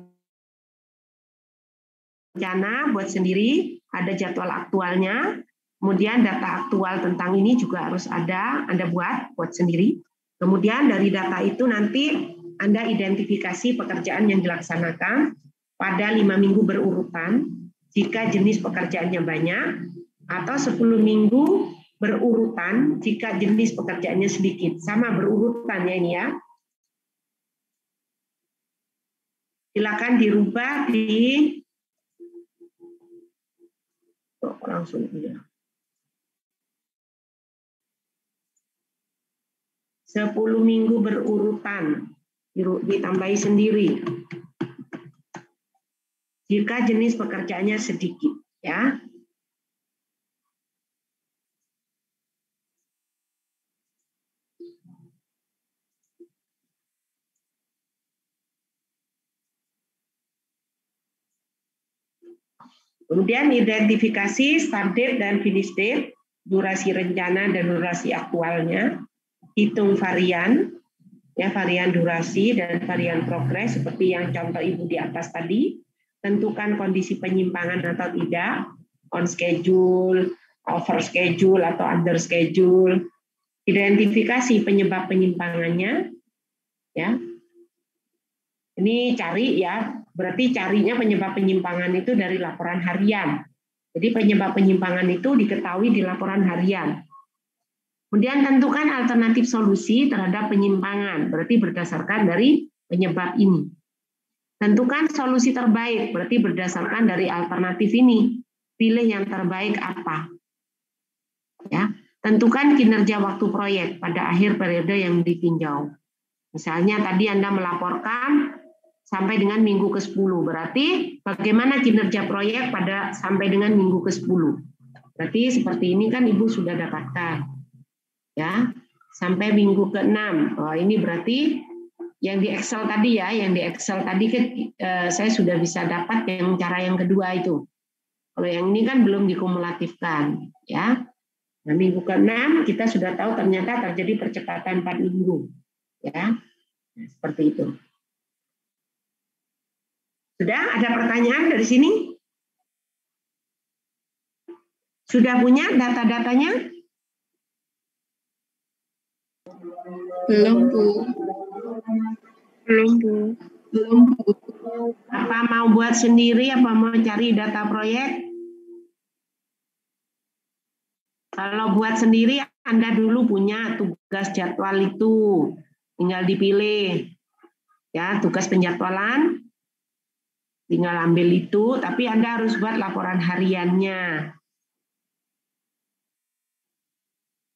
rencana buat sendiri, ada jadwal aktualnya, kemudian data aktual tentang ini juga harus ada, Anda buat sendiri. Kemudian dari data itu nanti Anda identifikasi pekerjaan yang dilaksanakan pada 5 minggu berurutan, jika jenis pekerjaannya banyak, atau 10 minggu berurutan jika jenis pekerjaannya sedikit. Sama berurutan ya ini ya. Silakan dirubah langsung ya. 10 minggu berurutan, ditambahi sendiri. Jika jenis pekerjaannya sedikit, ya. Kemudian identifikasi start date dan finish date, durasi rencana dan durasi aktualnya, hitung varian, ya varian durasi dan varian progres seperti yang contoh Ibu di atas tadi, tentukan kondisi penyimpangan atau tidak, on schedule, over schedule atau under schedule, identifikasi penyebab penyimpangannya, ya. Ini cari ya, berarti carinya penyebab penyimpangan itu dari laporan harian. Jadi penyebab penyimpangan itu diketahui di laporan harian. Kemudian tentukan alternatif solusi terhadap penyimpangan, berarti berdasarkan dari penyebab ini. Tentukan solusi terbaik, berarti berdasarkan dari alternatif ini. Pilih yang terbaik apa. Ya, tentukan kinerja waktu proyek pada akhir periode yang ditinjau. Misalnya tadi Anda melaporkan sampai dengan minggu ke-10. Berarti bagaimana kinerja proyek pada sampai dengan minggu ke-10. Berarti seperti ini kan Ibu sudah dapatkan. Ya, sampai minggu ke-6. Oh, ini berarti yang di Excel tadi ya, yang di Excel tadi saya sudah bisa dapat yang cara yang kedua itu. Kalau yang ini kan belum dikumulatifkan, ya. Nah, minggu ke-6 kita sudah tahu ternyata terjadi percepatan 4 minggu. Ya. Nah, seperti itu. Sudah ada pertanyaan dari sini? Sudah punya data-datanya? Belum, Bu. Belum, Bu. Belum, Bu. Apa mau buat sendiri, apa mau cari data proyek? Kalau buat sendiri, Anda dulu punya tugas jadwal itu. Tinggal dipilih. Ya, tugas penjadwalan. Tinggal ambil itu, tapi Anda harus buat laporan hariannya.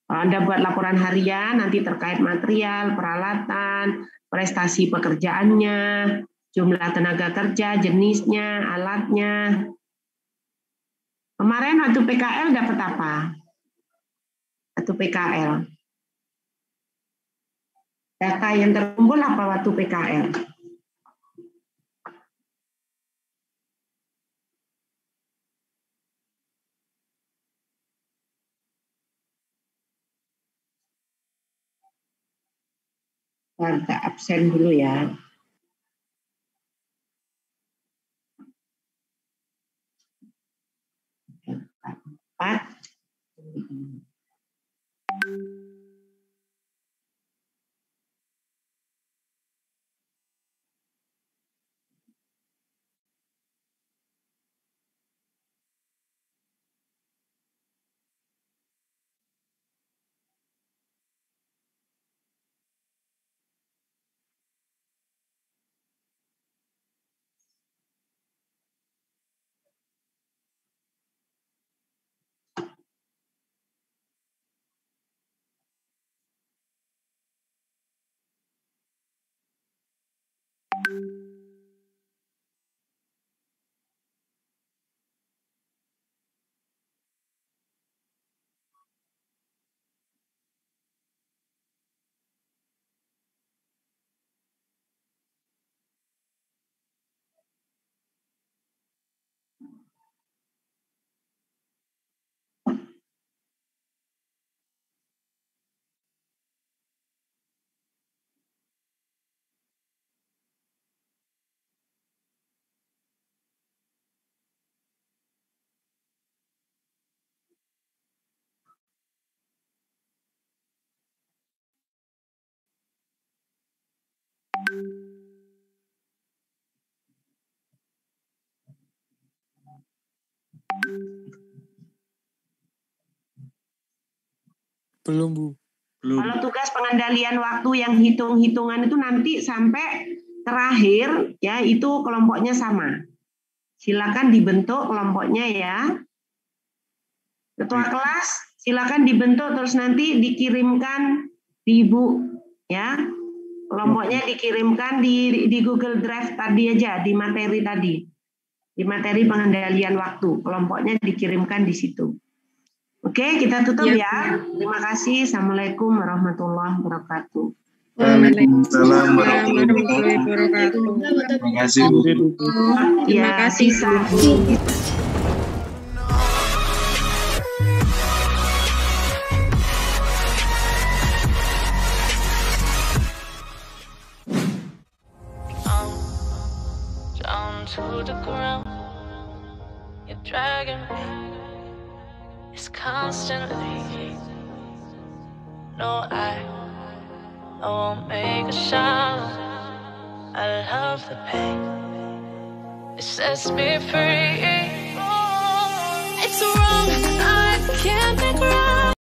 Kalau Anda buat laporan harian, nanti terkait material, peralatan, prestasi pekerjaannya, jumlah tenaga kerja, jenisnya, alatnya. Kemarin waktu PKL dapat apa? Waktu PKL. Data yang terkumpul apa waktu PKL? Warga absen dulu ya. Empat. Belum, Bu. Belum. Kalau tugas pengendalian waktu yang hitung-hitungan itu nanti sampai terakhir ya itu kelompoknya sama. Silakan dibentuk kelompoknya ya. Ketua kelas silakan dibentuk terus nanti dikirimkan di Ibu Ya, kelompoknya dikirimkan di Google Drive tadi aja, di materi tadi. Di materi pengendalian waktu, kelompoknya dikirimkan di situ. Oke, kita tutup ya. Terima kasih. Assalamualaikum warahmatullahi wabarakatuh. Waalaikumsalam warahmatullahi wabarakatuh. Terima kasih, Bu. Terima kasih, Bu. Down to the ground, you're dragging me. It's constantly. No, I won't make a sound. I love the pain. It sets me free. It's wrong, I can't.